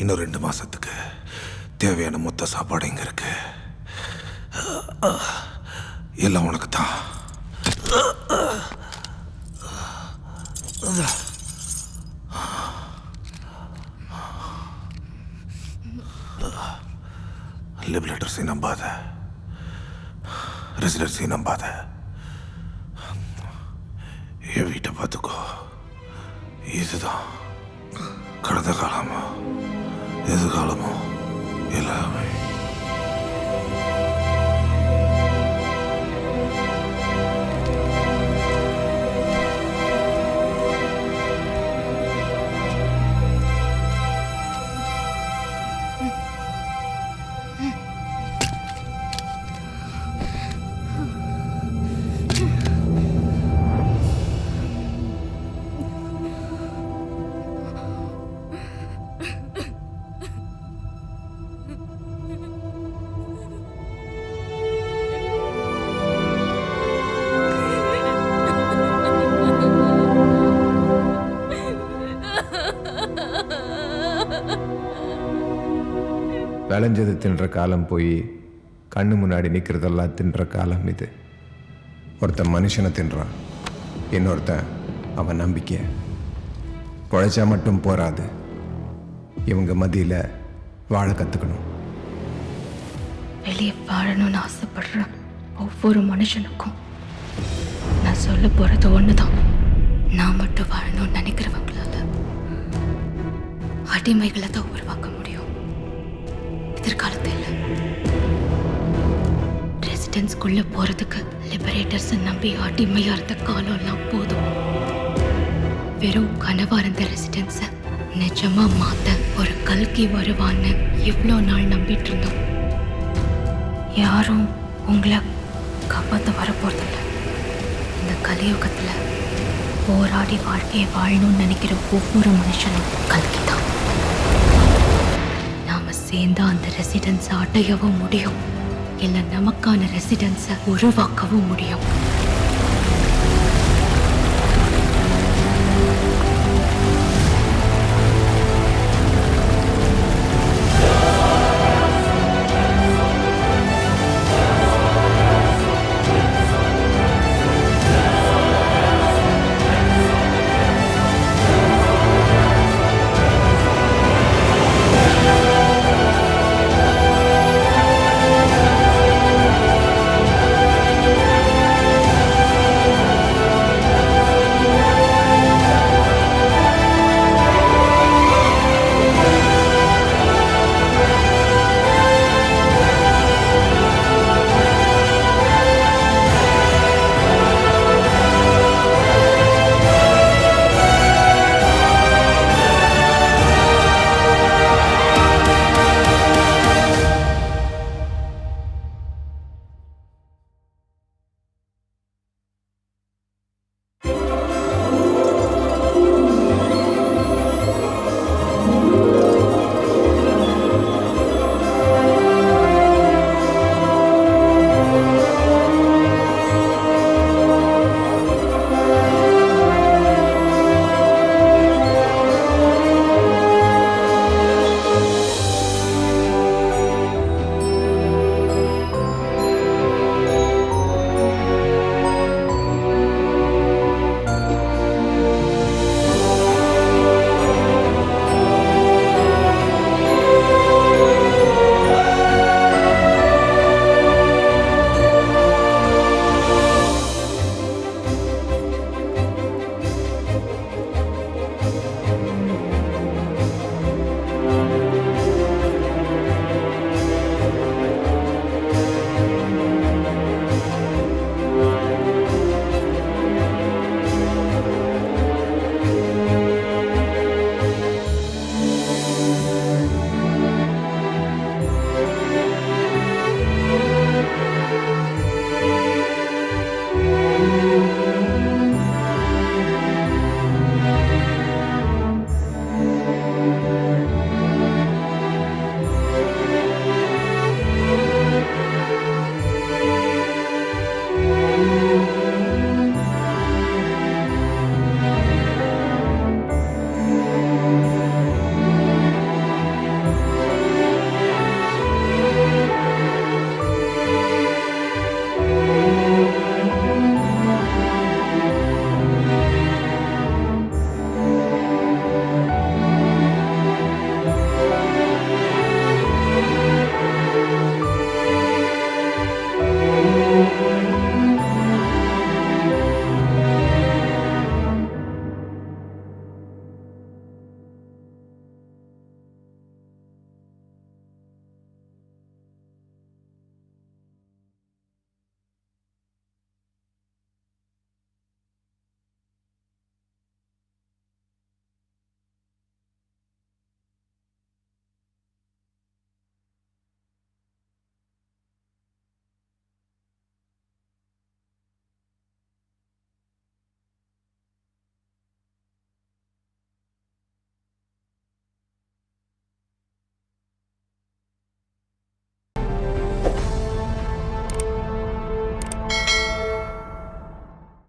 இன்னும் 2 மாசத்துக்கு தேவையான மொத்த சாப்பாடு இங்க இருக்கு. எல்லாம் உனக்கு தான். லிபரேட்டர்ஸை நம்பாத, ரெசிடென்ஸை நம்பாத. என் வீட்டை பார்த்துக்கோ. இதுதான் கடந்த காலமோ எதிர்காலமோ எல்லாமே. விளைஞ்சது தின்ற காலம் போய் கண்ணு முன்னாடி நிற்கிறதெல்லாம் தின்ற காலம் இது. ஒருத்தன் மனுஷனை தின்றான், இன்னொருத்தன் அவன் நம்பிக்கை. பொழைச்சா மட்டும் போராது, இவங்க மத்தியில் வாழ கற்றுக்கணும். வெளியே வாழணும்னு ஆசைப்படுற ஒவ்வொரு மனுஷனுக்கும் நான் சொல்ல போகிறது ஒன்று தான். நான் மட்டும் வாழணும்னு நினைக்கிறவங்களால அடிமைகளை தான் உருவாக்க முடியும். எதிர்காலத்தில் ரெசிடென்ஸ்குள்ள போறதுக்கு லிபரேட்டர்ஸ் நம்பி அடிமையா இருந்த காலம்லாம் போதும். வெறும் கனவா இருந்த ரெசிடென்ஸை நிஜமா மாத்த ஒரு கல்கி வருவான்னு இவ்வளோ நாள் நம்பிட்டு இருந்தோம். யாரும் உங்களை காப்பாற்ற வரப்போறதில்ல. இந்த கலியுகத்துல போராடி வாழ்க்கையை வாழணும்னு நினைக்கிற ஒவ்வொரு மனுஷனும் கல்கி தான். சேர்ந்தா அந்த ரெசிடென்ஸை அடையவும் முடியும், இல்லை நமக்கான ரெசிடென்ஸை உருவாக்கவும் முடியும்.